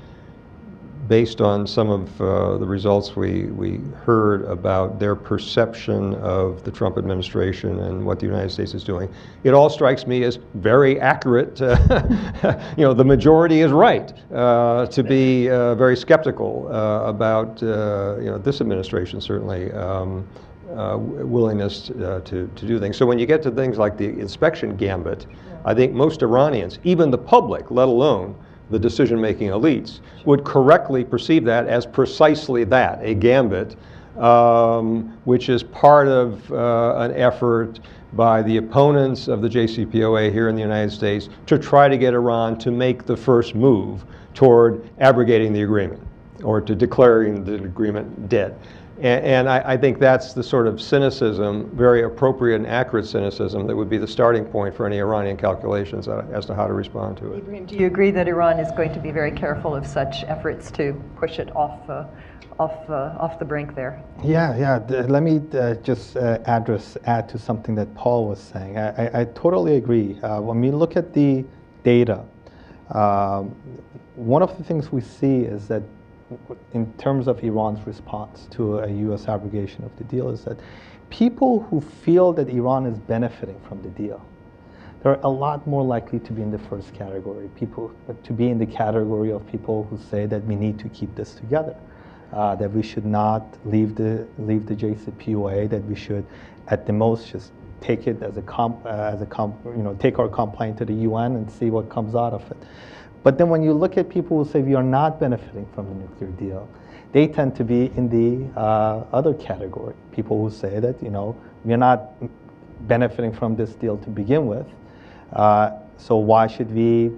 based on some of the results we heard about their perception of the Trump administration and what the United States is doing, it all strikes me as very accurate. You know, the majority is right to be very skeptical about you know, this administration certainly willingness to do things. So when you get to things like the inspection gambit, I think most Iranians, even the public, let alone the decision-making elites, would correctly perceive that as precisely that, a gambit, which is part of an effort by the opponents of the JCPOA here in the United States to try to get Iran to make the first move toward abrogating the agreement, or to declaring the agreement dead. And I think that's the sort of cynicism, very appropriate and accurate cynicism, that would be the starting point for any Iranian calculations as to how to respond to it. Ibrahim, do you agree that Iran is going to be very careful of such efforts to push it off the brink there? Yeah. Let me just add to something that Paul was saying. I totally agree. When we look at the data, one of the things we see is that in terms of Iran's response to a U.S. abrogation of the deal, is that people who feel that Iran is benefiting from the deal, they're a lot more likely to be in the first category, people to be in the category of people who say that we need to keep this together, that we should not leave the JCPOA, that we should at the most just take it as take our complaint to the UN and see what comes out of it. But then when you look at people who say we are not benefiting from the nuclear deal, they tend to be in the other category. People who say that, you know, we are not benefiting from this deal to begin with, so why should we,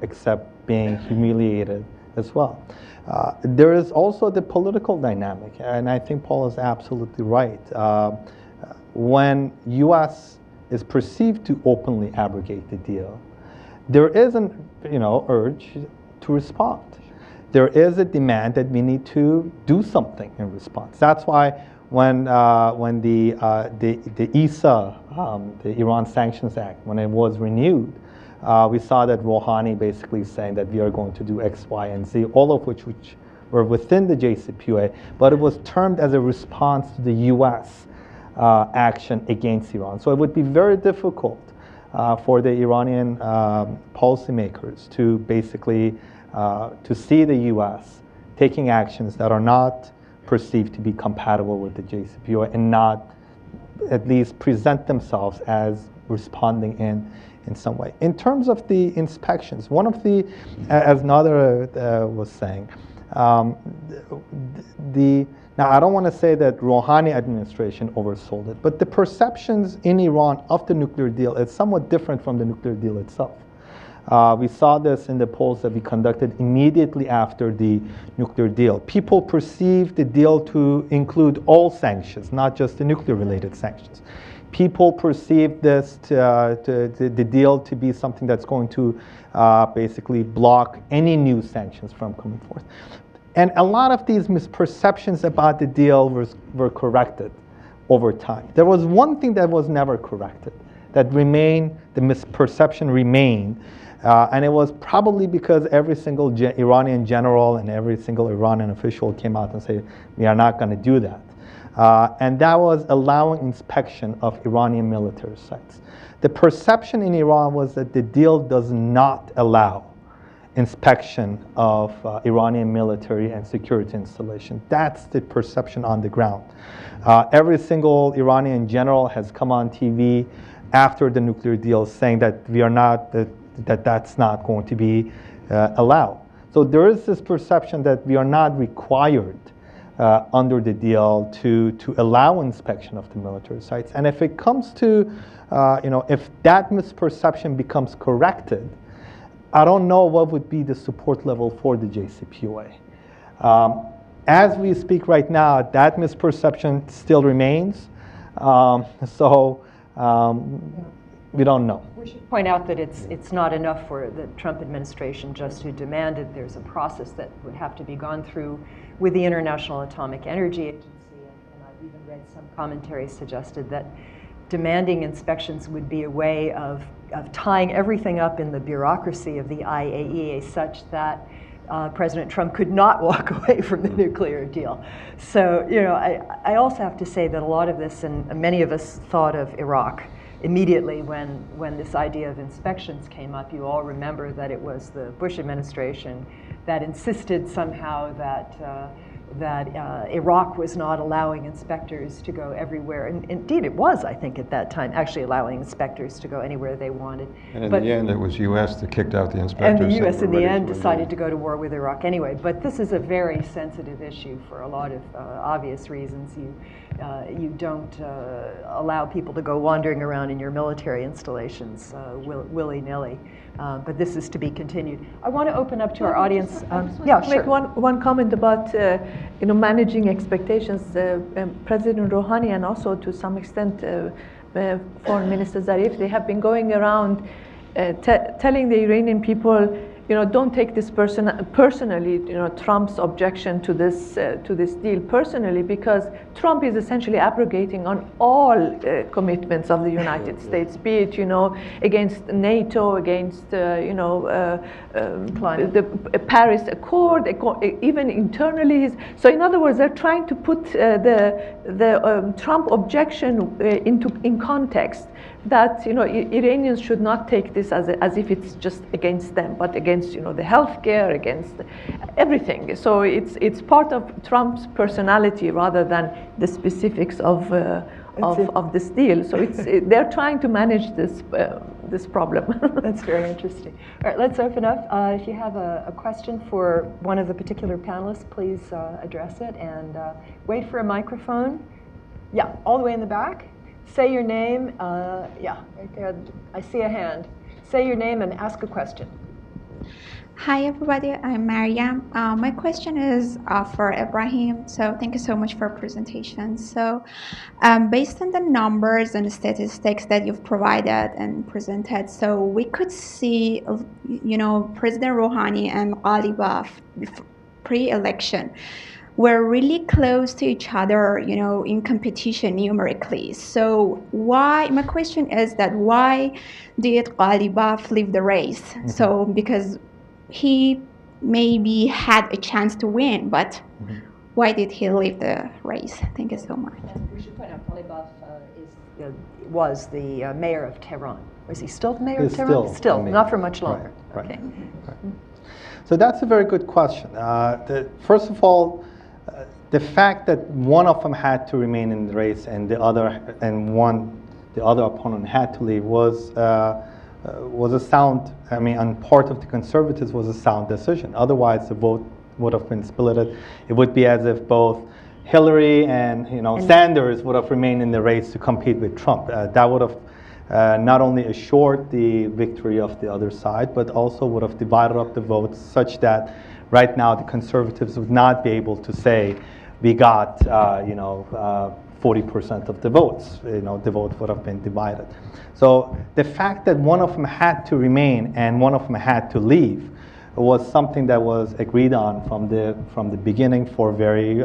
accept being humiliated as well? There is also the political dynamic, and I think Paul is absolutely right. When U.S. is perceived to openly abrogate the deal, there is an urge to respond. There is a demand that we need to do something in response. That's why when the ISA, the Iran Sanctions Act, when it was renewed, we saw that Rouhani basically saying that we are going to do X, Y, and Z, all of which were within the JCPOA, but it was termed as a response to the U.S. Action against Iran. So it would be very difficult for the Iranian policymakers to basically to see the U.S. taking actions that are not perceived to be compatible with the JCPOA and not at least present themselves as responding in some way. In terms of the inspections, one of the, as Nader was saying, now I don't want to say that Rouhani administration oversold it, but the perceptions in Iran of the nuclear deal is somewhat different from the nuclear deal itself. We saw this in the polls that we conducted immediately after the nuclear deal. People perceived the deal to include all sanctions, not just the nuclear-related sanctions. People perceived the deal to be something that's going to basically block any new sanctions from coming forth. And a lot of these misperceptions about the deal were corrected over time. There was one thing that was never corrected, that remained, the misperception remained, and it was probably because every single Iranian general and every single Iranian official came out and said, we are not going to do that. And that was allowing inspection of Iranian military sites. The perception in Iran was that the deal does not allow inspection of Iranian military and security installation. That's the perception on the ground. Every single Iranian general has come on TV after the nuclear deal saying that we are not, that's not going to be allowed. So there is this perception that we are not required under the deal to allow inspection of the military sites. And if it comes to, if that misperception becomes corrected, I don't know what would be the support level for the JCPOA. As we speak right now, that misperception still remains. We don't know. We should point out that it's not enough for the Trump administration just to demand it. There's a process that would have to be gone through with the International Atomic Energy Agency, and I've even read some commentary suggested that demanding inspections would be a way of tying everything up in the bureaucracy of the IAEA such that President Trump could not walk away from the nuclear deal. So, I also have to say that a lot of this, and many of us thought of Iraq immediately when this idea of inspections came up. You all remember that it was the Bush administration that insisted somehow that Iraq was not allowing inspectors to go everywhere. And indeed, it was, I think, at that time, actually allowing inspectors to go anywhere they wanted. And in the end, it was U.S. that kicked out the inspectors. And the U.S. in the end decided to go to war with Iraq anyway. But this is a very sensitive issue for a lot of obvious reasons. You don't allow people to go wandering around in your military installations willy-nilly. But this is to be continued. I want to open up to our audience. Yeah, sure. Make one comment about managing expectations. President Rouhani and also to some extent Foreign Minister Zarif, they have been going around telling the Iranian people, don't take this personally, Trump's objection to this deal personally, because Trump is essentially abrogating on all commitments of the United States, be it, against NATO, against, the Paris Accord, even internally. So in other words, they're trying to put the Trump objection in context, that Iranians should not take this as if it's just against them, but against the healthcare, against everything. So it's part of Trump's personality rather than the specifics of this deal. So they're trying to manage this problem. That's very interesting. All right, let's open up. If you have a question for one of the particular panelists, please address it and wait for a microphone. Yeah, all the way in the back. Say your name. Yeah, right there. I see a hand. Say your name and ask a question. Hi, everybody. I'm Mariam. My question is for Ibrahim. So thank you so much for presentation. So based on the numbers and statistics that you've provided and presented, so we could see, President Rouhani and Ghalibaf pre-election were really close to each other, in competition numerically. So my question is that why did Ghalibaf leave the race? Mm-hmm. So because he maybe had a chance to win, but why did he leave the race? Thank you so much. And we should point out Ghalibaf was the mayor of Tehran. Was he still the mayor of Tehran? Still, not for much longer. Right. Okay. Right. So that's a very good question. First of all, the fact that one of them had to remain in the race and the other opponent had to leave was a sound. On part of the conservatives was a sound decision. Otherwise, the vote would have been split. It would be as if both Hillary and Sanders would have remained in the race to compete with Trump. That would have not only assured the victory of the other side, but also would have divided up the votes such that right now the conservatives would not be able to say we got 40% of the votes. The vote would have been divided. So the fact that one of them had to remain and one of them had to leave was something that was agreed on from the beginning for very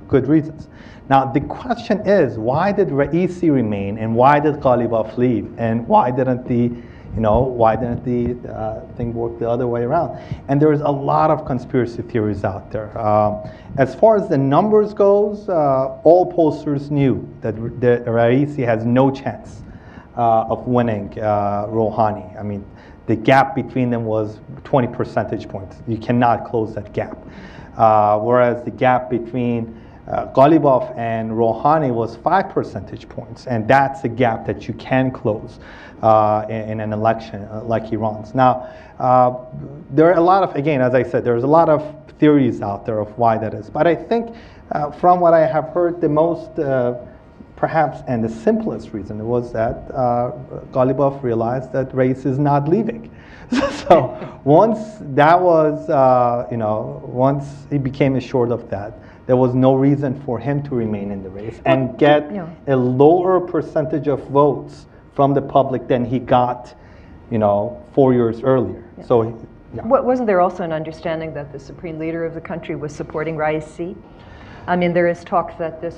good reasons. Now the question is, why did Raisi remain and why did Ghalibaf leave, and why didn't the thing work the other way around? And there's a lot of conspiracy theories out there. As far as the numbers goes, all pollsters knew that Raisi has no chance of winning Rouhani. I mean, the gap between them was 20 percentage points. You cannot close that gap. Whereas the gap between Ghalibaf and Rouhani was 5 percentage points, and that's a gap that you can close in an election like Iran's. Now, there are a lot of, again, as I said, there's a lot of theories out there of why that is. But I think from what I have heard, the most perhaps and the simplest reason was that Ghalibaf realized that Raisi is not leaving. So once that was, once he became assured of that, there was no reason for him to remain in the race and get a lower percentage of votes from the public than he got, 4 years earlier. Yeah. So, wasn't there also an understanding that the supreme leader of the country was supporting Raisi? I mean, there is talk that this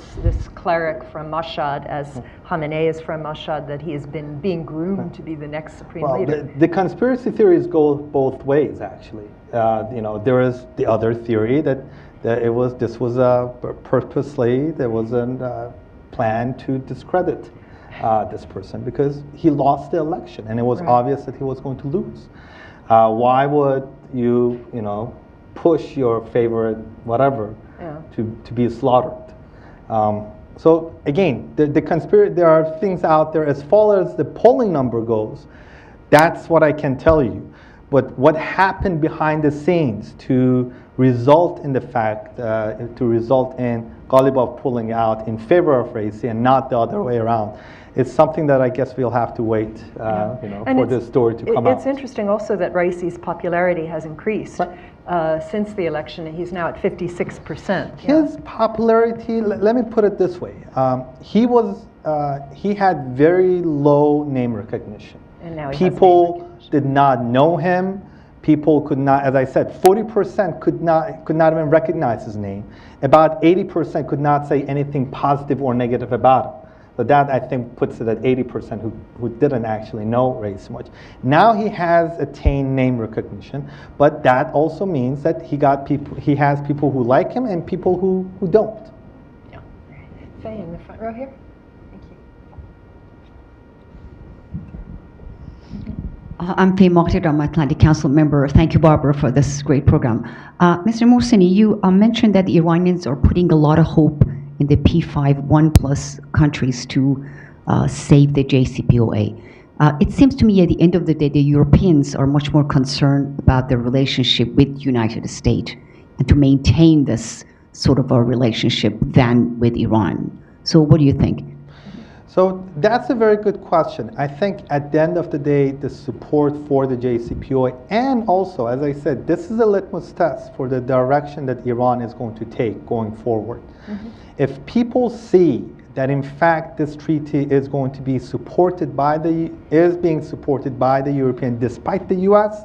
cleric from Mashhad, as Khamenei is from Mashhad, that he has been being groomed to be the next supreme leader. The conspiracy theories go both ways, actually. There is the other theory that this was purposely, there was a plan to discredit this person because he lost the election and it was obvious that he was going to lose. Why would you, push your favorite whatever to be slaughtered? So again, there are things out there. As far as the polling number goes, that's what I can tell you. But what happened behind the scenes to result in Ghalibaf pulling out in favor of Raisi and not the other way around, it's something that I guess we'll have to wait, for this story to come out. It's interesting also that Raisi's popularity has increased since the election. He's now at 56%. His popularity, let me put it this way: he had very low name recognition. And now people did not know him. People could not, as I said, 40% could not even recognize his name. About 80% could not say anything positive or negative about him. So that, I think, puts it at 80% who didn't actually know Raisi much. Now he has attained name recognition, but that also means that he has people who like him and people who don't. Yeah. Faye in the front row here. Thank you. I'm Faye Mokhtar, I'm an Atlantic Council member. Thank you, Barbara, for this great program. Mr. Mohseni, you mentioned that the Iranians are putting a lot of hope in the P5 1+ countries to save the JCPOA. It seems to me at the end of the day, the Europeans are much more concerned about their relationship with the United States and to maintain this sort of a relationship than with Iran. So what do you think? So that's a very good question. I think at the end of the day, the support for the JCPOA, and also, as I said, this is a litmus test for the direction that Iran is going to take going forward. Mm-hmm. If people see that in fact this treaty is going to be being supported by the European despite the US,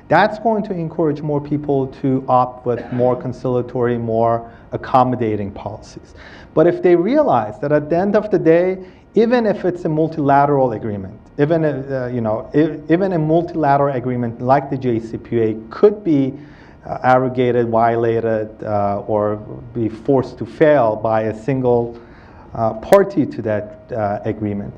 that's going to encourage more people to opt with more conciliatory, more accommodating policies. But if they realize that at the end of the day, even if it's a multilateral agreement, even a multilateral agreement like the JCPOA could be abrogated, violated, or be forced to fail by a single party to that agreement,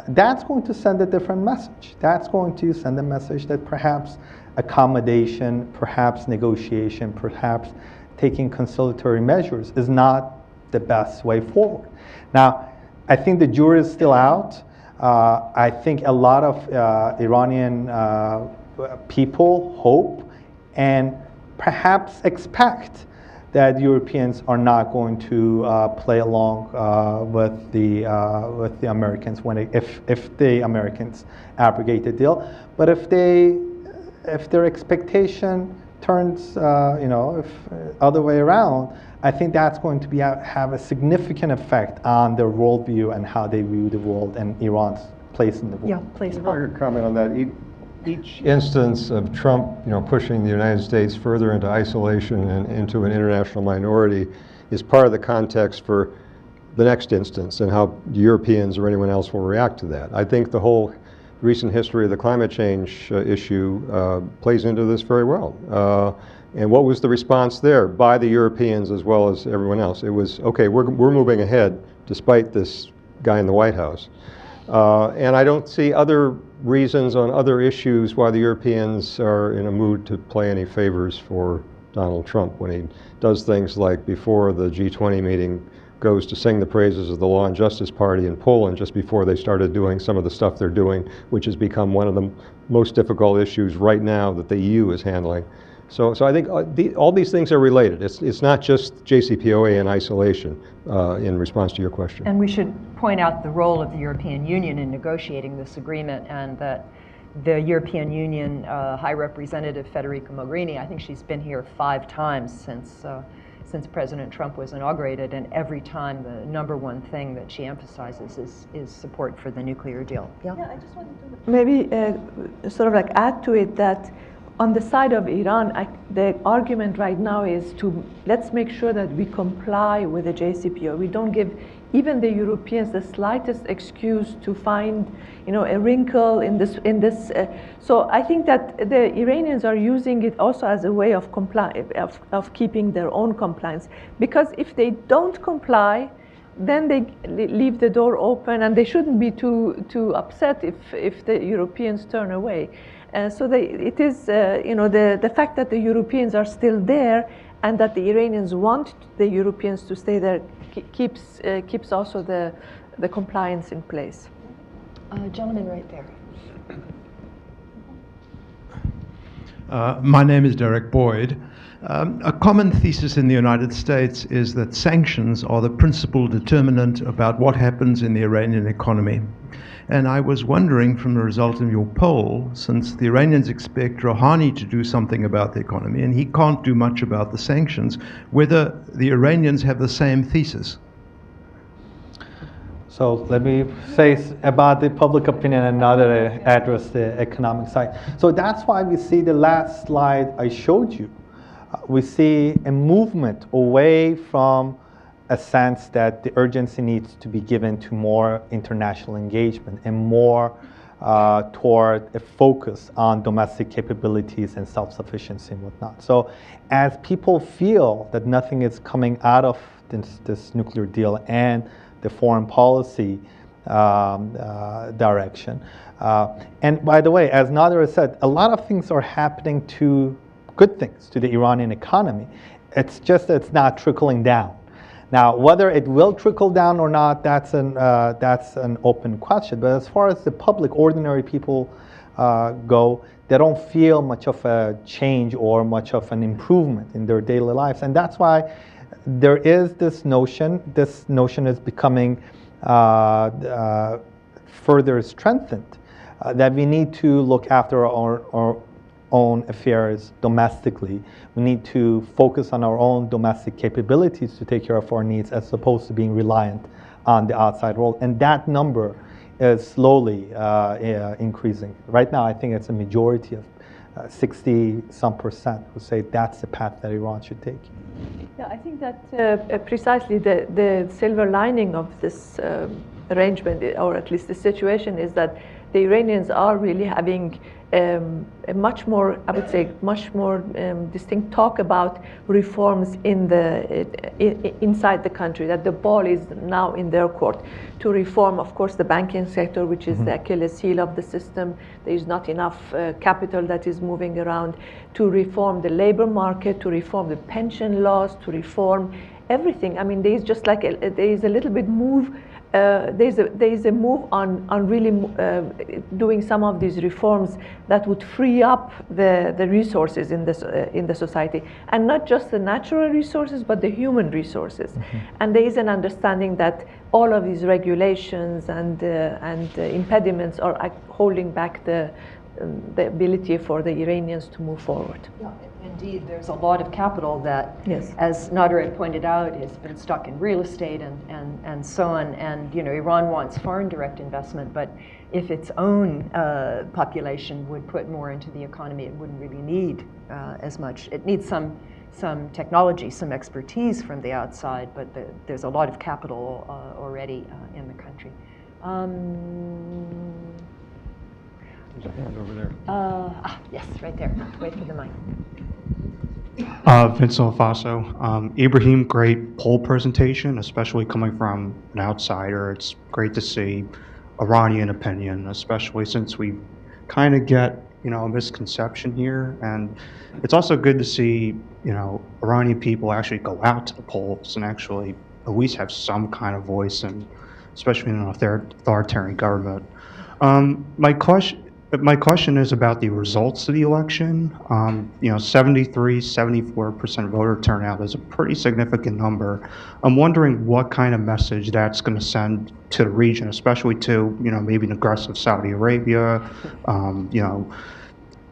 that's going to send a different message. That's going to send a message that perhaps accommodation, perhaps negotiation, perhaps taking conciliatory measures is not the best way forward. Now, I think the jury is still out. I think a lot of Iranian people hope and perhaps expect that Europeans are not going to play along with the Americans if the Americans abrogate the deal. But if their expectation turns, if other way around, I think that's going to have a significant effect on their worldview and how they view the world and Iran's place in the world. Yeah, please. If I could comment on that. Each instance of Trump, pushing the United States further into isolation and into an international minority is part of the context for the next instance and how Europeans or anyone else will react to that. I think the whole recent history of the climate change issue plays into this very well. And what was the response there by the Europeans as well as everyone else? It was, okay, we're moving ahead despite this guy in the White House. And I don't see other reasons on other issues why the Europeans are in a mood to play any favors for Donald Trump when he does things like before the G20 meeting goes to sing the praises of the Law and Justice Party in Poland just before they started doing some of the stuff they're doing, which has become one of the most difficult issues right now that the EU is handling. So I think all these things are related. It's not just JCPOA in isolation in response to your question. And we should point out the role of the European Union in negotiating this agreement, and that the European Union High Representative Federica Mogherini, I think she's been here 5 times since President Trump was inaugurated, and every time the number one thing that she emphasizes is support for the nuclear deal. Yeah, I just wanted to maybe sort of like add to it that on the side of Iran, the argument right now is let's make sure that we comply with the JCPOA. We don't give even the Europeans the slightest excuse to find, a wrinkle in this. So I think that the Iranians are using it also as a way of of keeping their own compliance. Because if they don't comply, then they leave the door open, and they shouldn't be too upset if the Europeans turn away. So it is, the fact that the Europeans are still there and that the Iranians want the Europeans to stay there keeps also the compliance in place. Gentleman right there. My name is Derek Boyd. A common thesis in the United States is that sanctions are the principal determinant about what happens in the Iranian economy. And I was wondering, from the result of your poll, since the Iranians expect Rouhani to do something about the economy, and he can't do much about the sanctions, whether the Iranians have the same thesis. So let me say about the public opinion and now that I address the economic side. So that's why we see the last slide I showed you. We see a movement away from a sense that the urgency needs to be given to more international engagement and more toward a focus on domestic capabilities and self-sufficiency and whatnot. So as people feel that nothing is coming out of this nuclear deal and the foreign policy direction. And by the way, as Nader has said, a lot of things are happening good things to the Iranian economy. It's just that it's not trickling down. Now, whether it will trickle down or not, that's an open question. But as far as the public, ordinary people go, they don't feel much of a change or much of an improvement in their daily lives. And that's why there is this notion. This notion is becoming further strengthened, that we need to look after our own affairs domestically. We need to focus on our own domestic capabilities to take care of our needs as opposed to being reliant on the outside world. And that number is slowly increasing. Right now, I think it's a majority of 60-some% who say that's the path that Iran should take. Yeah, I think that precisely the silver lining of this arrangement, or at least the situation, is that the Iranians are really having a much more, I would say, much more distinct talk about reforms inside the country, that the ball is now in their court to reform, of course, the banking sector, which is the Achilles heel of the system. There is not enough capital that is moving around, to reform the labor market, to reform the pension laws, to reform everything. I mean, there is just like there is a little bit move there's a move on really doing some of these reforms that would free up the resources in the society, and not just the natural resources but the human resources. And there is an understanding that all of these regulations and impediments are holding back the ability for the Iranians to move forward. Yeah, indeed, there's a lot of capital that, Yes. as Nader had pointed out, has been stuck in real estate and so on. And Iran wants foreign direct investment, but if its own population would put more into the economy, it wouldn't really need as much. It needs some technology, some expertise from the outside, but there's a lot of capital already in the country. There's a hand over there. Yes, right there. Wait for the mic. Vincent Faso. Ibrahim, great poll presentation, especially coming from an outsider. It's great to see Iranian opinion, especially since we kind of get, a misconception here. And it's also good to see, Iranian people actually go out to the polls and actually at least have some kind of voice, and especially in an authoritarian government. My question is about the results of the election. 74% voter turnout is a pretty significant number. I'm wondering what kind of message that's going to send to the region, especially to, maybe an aggressive Saudi Arabia,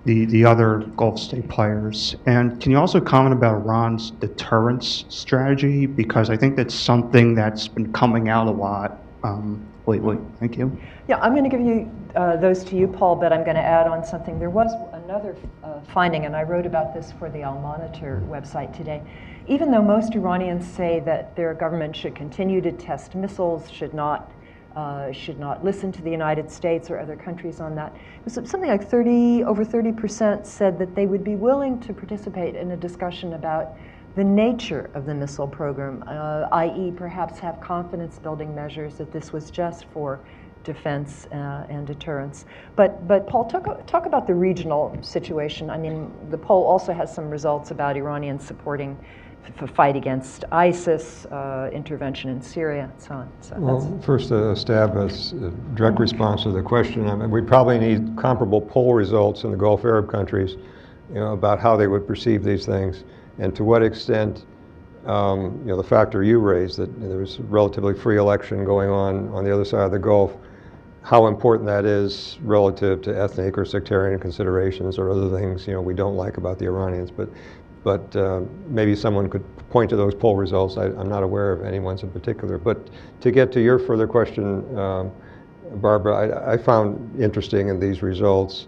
the other Gulf state players. And can you also comment about Iran's deterrence strategy? Because I think that's something that's been coming out a lot lately. Thank you. Yeah, I'm going to give you those to you, Paul, but I'm going to add on something. There was another finding, and I wrote about this for the Al Monitor website today. Even though most Iranians say that their government should continue to test missiles, should not listen to the United States or other countries on that, it was something like over 30% said that they would be willing to participate in a discussion about the nature of the missile program, i.e. perhaps have confidence-building measures that this was just for defense and deterrence. But Paul, talk about the regional situation. I mean, the poll also has some results about Iranians supporting the fight against ISIS, intervention in Syria, and so on. So well, first a stab as a direct response to the question. I mean, we probably need comparable poll results in the Gulf Arab countries, about how they would perceive these things. And to what extent, the factor you raised, that there was a relatively free election going on the other side of the Gulf, how important that is relative to ethnic or sectarian considerations or other things, we don't like about the Iranians. But maybe someone could point to those poll results. I'm not aware of any ones in particular. But to get to your further question, Barbara, I found interesting in these results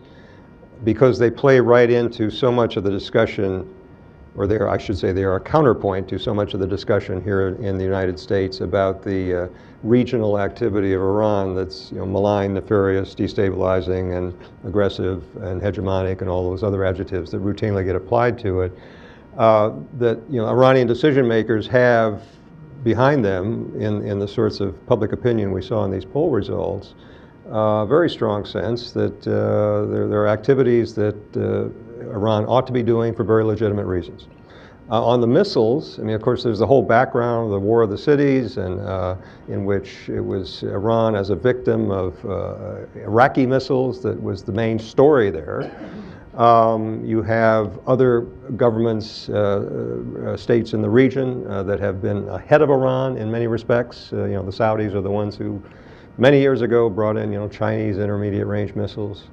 because they play right into so much of the discussion, or they are a counterpoint to so much of the discussion here in the United States about the regional activity of Iran that's malign, nefarious, destabilizing, and aggressive, and hegemonic, and all those other adjectives that routinely get applied to it. That Iranian decision makers have behind them in the sorts of public opinion we saw in these poll results, a very strong sense that there are activities that Iran ought to be doing for very legitimate reasons. On the missiles, I mean, of course, there's the whole background of the War of the Cities, and in which it was Iran as a victim of Iraqi missiles that was the main story there. You have other governments, states in the region that have been ahead of Iran in many respects. The Saudis are the ones who, many years ago, brought in Chinese intermediate range missiles.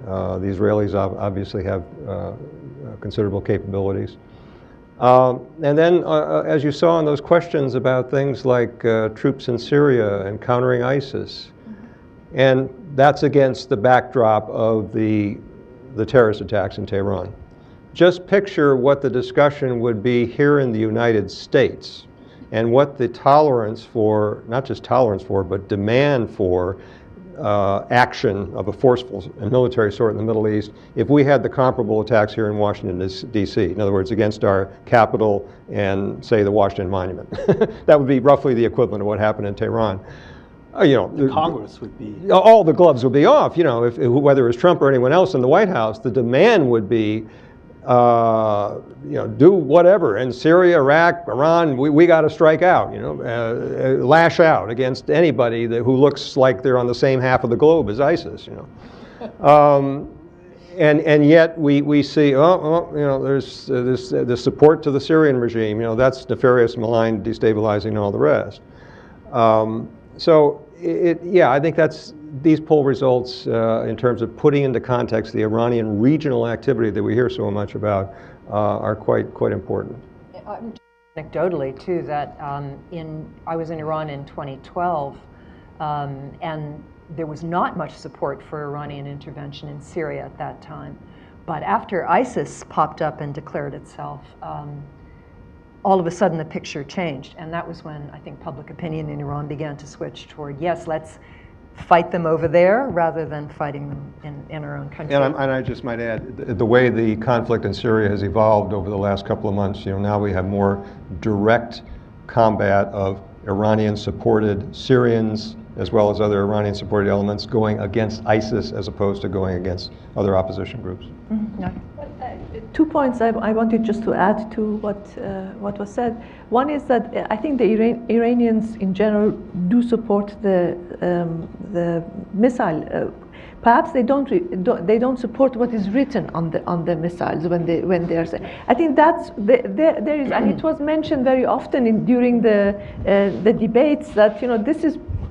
The Israelis obviously have considerable capabilities. And then, as you saw in those questions about things like troops in Syria and countering ISIS, and that's against the backdrop of the terrorist attacks in Tehran. Just picture what the discussion would be here in the United States and what the tolerance for, not just tolerance for, but demand for action of a forceful and military sort in the Middle East if we had the comparable attacks here in Washington, D.C. In other words, against our capital and, say, the Washington Monument. That would be roughly the equivalent of what happened in Tehran. The Congress would be... All the gloves would be off, if whether it was Trump or anyone else in the White House. The demand would be do whatever in Syria, Iraq, Iran. We got to strike out. Lash out against anybody who looks like they're on the same half of the globe as ISIS. And yet we see, there's this support to the Syrian regime. That's nefarious, malign, destabilizing, and all the rest. I think these poll results, in terms of putting into context the Iranian regional activity that we hear so much about, are quite important. Anecdotally, too, that I was in Iran in 2012, and there was not much support for Iranian intervention in Syria at that time. But after ISIS popped up and declared itself, all of a sudden the picture changed. And that was when I think public opinion in Iran began to switch toward, yes, let's fight them over there rather than fighting them in our own country. And I just might add, the way the conflict in Syria has evolved over the last couple of months, now we have more direct combat of Iranian-supported Syrians as well as other Iranian-supported elements going against ISIS as opposed to going against other opposition groups. Mm-hmm. No. 2 points I wanted just to add to what was said. One is that I think the Iranians in general do support the missile. Perhaps they don't support what is written on the missiles when they are saying. I think that's there is, and it was mentioned very often during the debates that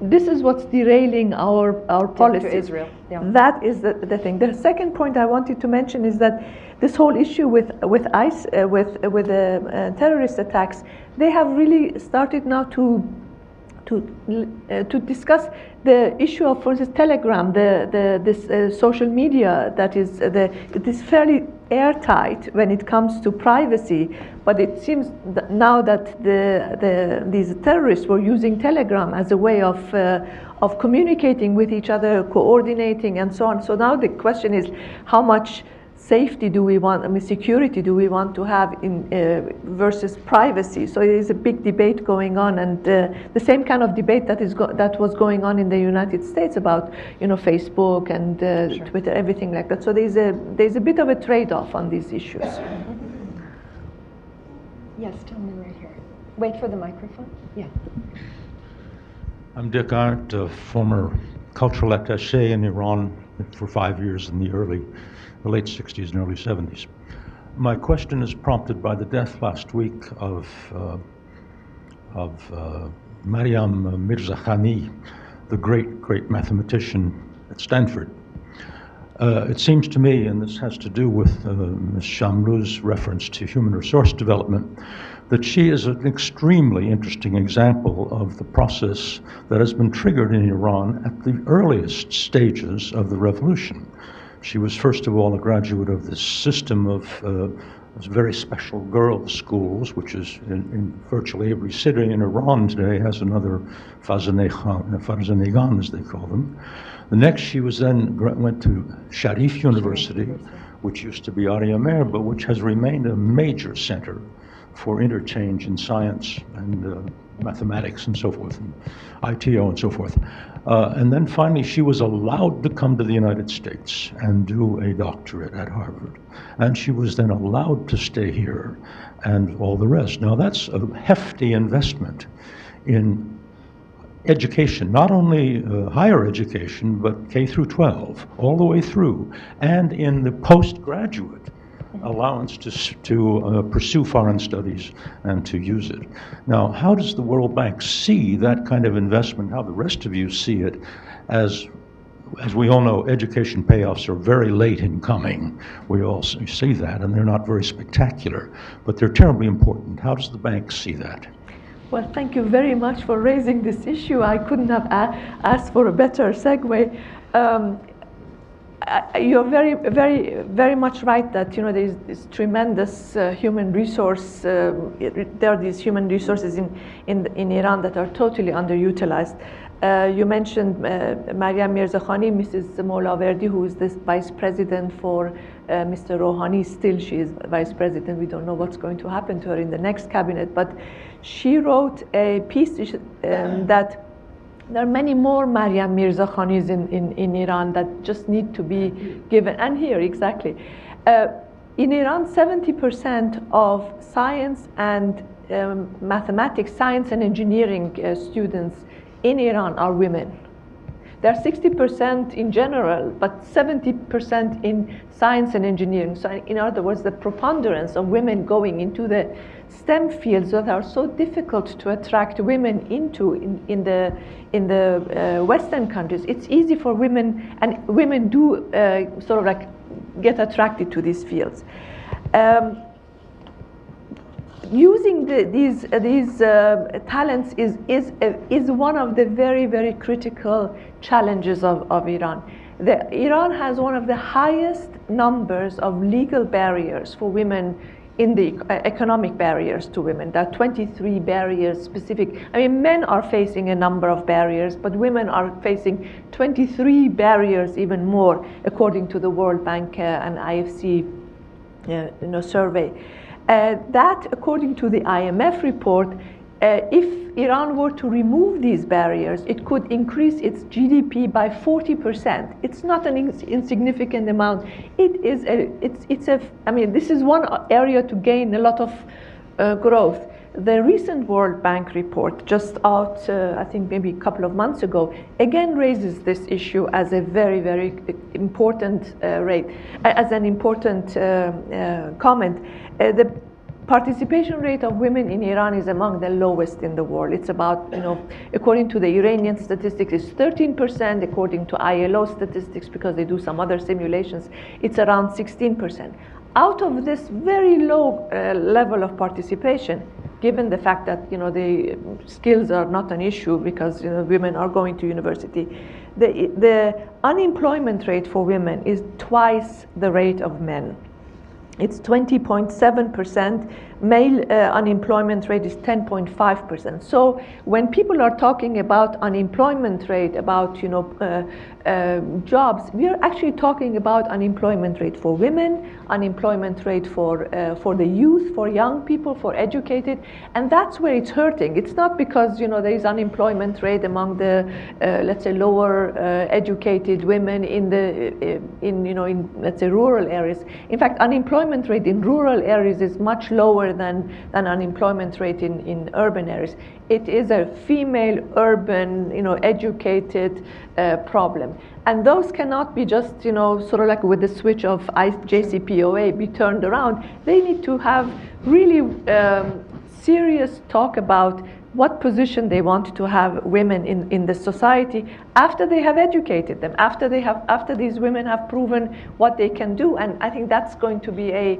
this is what's derailing our policy. To Israel. Yeah. That is the thing. The second point I wanted to mention is that this whole issue with the terrorist attacks, they have really started now to discuss the issue of, for instance, Telegram, this social media that it is fairly airtight when it comes to privacy, but it seems that now that these terrorists were using Telegram as a way of communicating with each other, coordinating, and so on. So now the question is, how much safety do we want, security do we want to have versus privacy? So it is a big debate going on, and the same kind of debate that was going on in the United States about Facebook and Sure. Twitter, everything like that. So there's a bit of a trade-off on these issues. Yes, tell me right here. Wait for the microphone. Yeah. I'm Dick Arndt, a former cultural attaché in Iran for 5 years in the late 60s and early 70s. My question is prompted by the death last week of Maryam Mirzakhani, the great mathematician at Stanford. It seems to me, and this has to do with Ms. Shamlou's reference to human resource development, that she is an extremely interesting example of the process that has been triggered in Iran at the earliest stages of the revolution. She was first of all a graduate of this system of very special girls' schools, which is in virtually every city in Iran today has another Farzanegan, as they call them. The next, she went to Sharif University, which used to be Ari Amer, but which has remained a major center for interchange in science and mathematics and so forth, and ITO and so forth. And then finally, she was allowed to come to the United States and do a doctorate at Harvard. And she was then allowed to stay here and all the rest. Now, that's a hefty investment in education, not only higher education, but K through 12, all the way through, and in the postgraduate allowance to pursue foreign studies and to use it. Now, how does the World Bank see that kind of investment? How the rest of you see it? As we all know, education payoffs are very late in coming. We all see that, and they're not very spectacular, but they're terribly important. How does the bank see that? Well, thank you very much for raising this issue. I couldn't have asked for a better segue. You're very much right that there is this tremendous human resource. There are these human resources in Iran that are totally underutilized. You mentioned Maryam Mirzakhani, Mrs. Moulaverdi, who is the vice president for Mr. Rouhani. Still, she is vice president. We don't know what's going to happen to her in the next cabinet. But she wrote a piece that there are many more Maryam Mirzakhanis in Iran that just need to be given. And here, exactly. in Iran, 70% of science and mathematics, science and engineering students in Iran are women. There are 60% in general, but 70% in science and engineering. So in other words, the preponderance of women going into the STEM fields that are so difficult to attract women into in the Western countries, it's easy for women, and women do sort of like get attracted to these fields. Using these talents is one of the very, very critical challenges of Iran. Iran has one of the highest numbers of legal barriers for women in the economic barriers to women. There are 23 barriers specific. I mean, men are facing a number of barriers, but women are facing 23 barriers, even more, according to the World Bank and IFC survey. That, according to the IMF report, if Iran were to remove these barriers, it could increase its GDP by 40%. It's not an insignificant amount. I mean, this is one area to gain a lot of growth. The recent World Bank report, just out, I think maybe a couple of months ago, again raises this issue as a very, very important as an important comment. The participation rate of women in Iran is among the lowest in the world. It's about, according to the Iranian statistics, it's 13%. According to ILO statistics, because they do some other simulations, it's around 16%. Out of this very low level of participation, given the fact that the skills are not an issue because women are going to university, the unemployment rate for women is twice the rate of men. It's 20.7%. Male unemployment rate is 10.5%. So when people are talking about unemployment rate, about jobs, we are actually talking about unemployment rate for women, unemployment rate for the youth, for young people, for educated, and that's where it's hurting. It's not because there is unemployment rate among the let's say lower educated women in let's say rural areas. In fact, unemployment rate in rural areas is much lower than unemployment rate in urban areas. It is a female urban educated problem, and those cannot be just sort of like with the switch of JCPOA be turned around. They need to have really serious talk about what position they want to have women in the society after they have educated them, after these women have proven what they can do. And I think that's going to be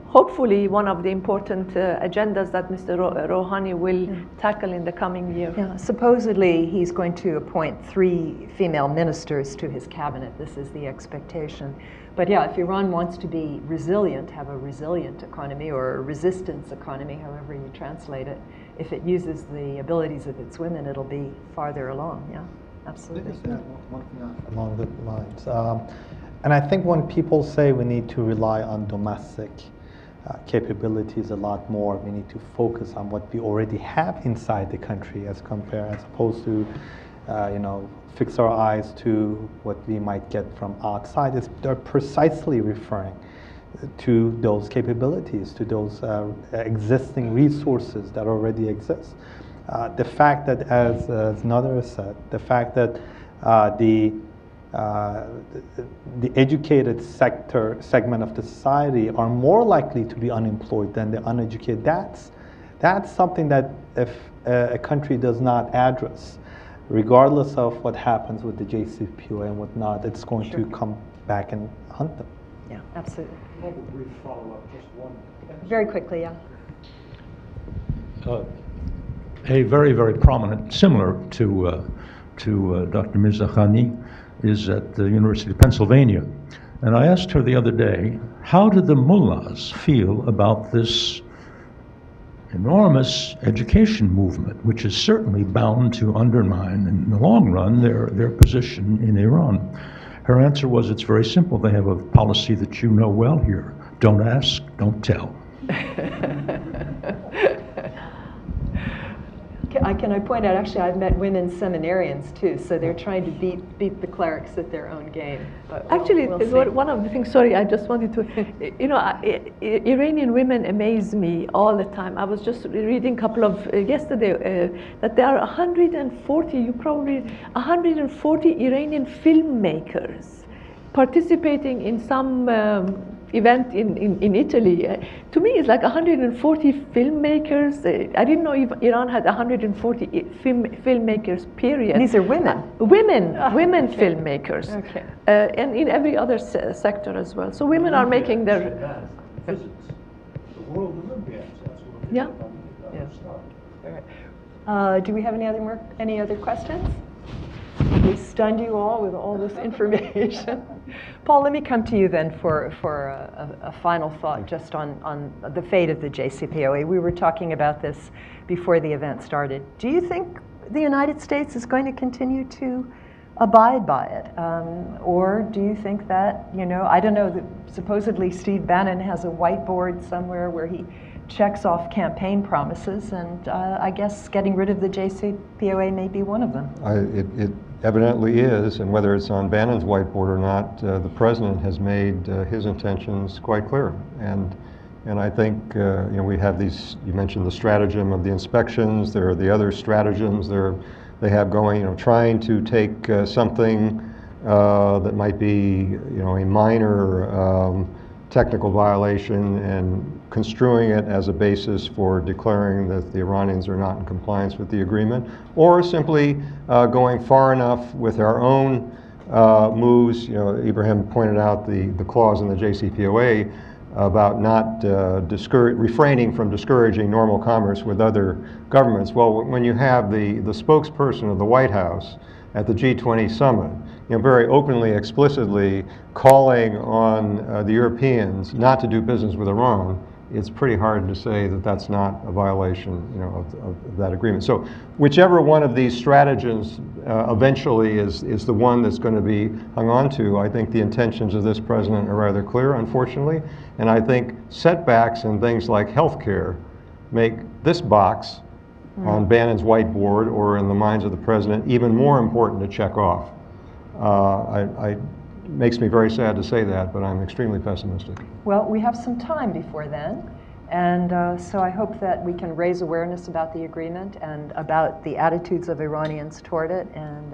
hopefully one of the important agendas that Mr. Rouhani will tackle in the coming year. Yeah, supposedly he's going to appoint 3 female ministers to his cabinet. This is the expectation. But yeah, if Iran wants to be resilient, have a resilient economy or a resistance economy, however you translate it, if it uses the abilities of its women, it'll be farther along. Yeah, absolutely. Along the lines. And I think when people say we need to rely on domestic capabilities a lot more, we need to focus on what we already have inside the country as opposed to fix our eyes to what we might get from outside. They're precisely referring to those capabilities, to those existing resources that already exist. The fact that, as Nader said, the fact that the educated segment of the society are more likely to be unemployed than the uneducated, that's something that if a country does not address, regardless of what happens with the JCPOA and whatnot, it's going to come back and hunt them. Yeah, absolutely. I have a brief follow-up, just one. Very quickly, yeah. A very, very prominent, similar to Dr. Mirza Rouhani, is at the University of Pennsylvania. And I asked her the other day, how did the mullahs feel about this enormous education movement, which is certainly bound to undermine, in the long run, their position in Iran? Her answer was, it's very simple. They have a policy that you know well here. Don't ask, don't tell. can I point out, actually, I've met women seminarians too, so they're trying to beat the clerics at their own game. But Actually, we'll see. one of the things, sorry, I just wanted to, Iranian women amaze me all the time. I was just reading a couple of, yesterday, that there are 140 Iranian filmmakers participating in some event in Italy. To me, it's like 140 filmmakers. I didn't know if Iran had 140 filmmakers, period. And these are women? Women Okay. filmmakers. Okay. And in every other sector as well. So women are making their... Physics. The world Olympiads, that's what Yeah. All right. Do we have any other questions? We stunned you all with all this information. Paul, let me come to you then for a final thought just on the fate of the JCPOA. We were talking about this before the event started. Do you think the United States is going to continue to abide by it? Or do you think that, I don't know, supposedly Steve Bannon has a whiteboard somewhere where he checks off campaign promises, and I guess getting rid of the JCPOA may be one of them. It evidently is, and whether it's on Bannon's whiteboard or not, the president has made his intentions quite clear. And I think we have these. You mentioned the stratagem of the inspections. There are the other stratagems they have going. Trying to take something that might be a minor technical violation and construing it as a basis for declaring that the Iranians are not in compliance with the agreement, or simply going far enough with our own moves. Ibrahim pointed out the clause in the JCPOA about not refraining from discouraging normal commerce with other governments. Well, when you have the spokesperson of the White House at the G20 summit, very openly, explicitly calling on the Europeans not to do business with Iran, it's pretty hard to say that that's not a violation, of that agreement. So, whichever one of these stratagems eventually is the one that's going to be hung on to, I think the intentions of this president are rather clear, unfortunately, and I think setbacks in things like healthcare make this box on Bannon's whiteboard or in the minds of the president even more important to check off. Makes me very sad to say that, but I'm extremely pessimistic. Well, we have some time before then, and so I hope that we can raise awareness about the agreement and about the attitudes of Iranians toward it, and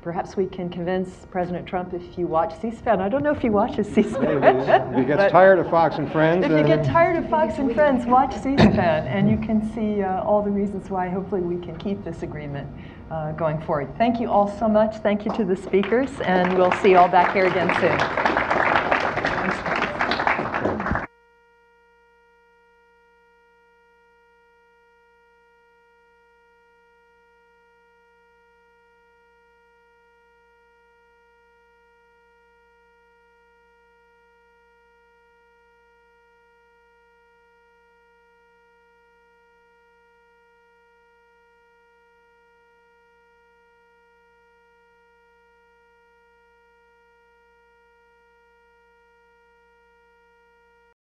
perhaps we can convince President Trump, if you watch C-SPAN. I don't know if he watches C-SPAN. If he gets tired of Fox and Friends. If you get tired of Fox and Friends, watch C-SPAN, and you can see all the reasons why hopefully we can keep this agreement going forward. Thank you all so much. Thank you to the speakers, and we'll see you all back here again soon.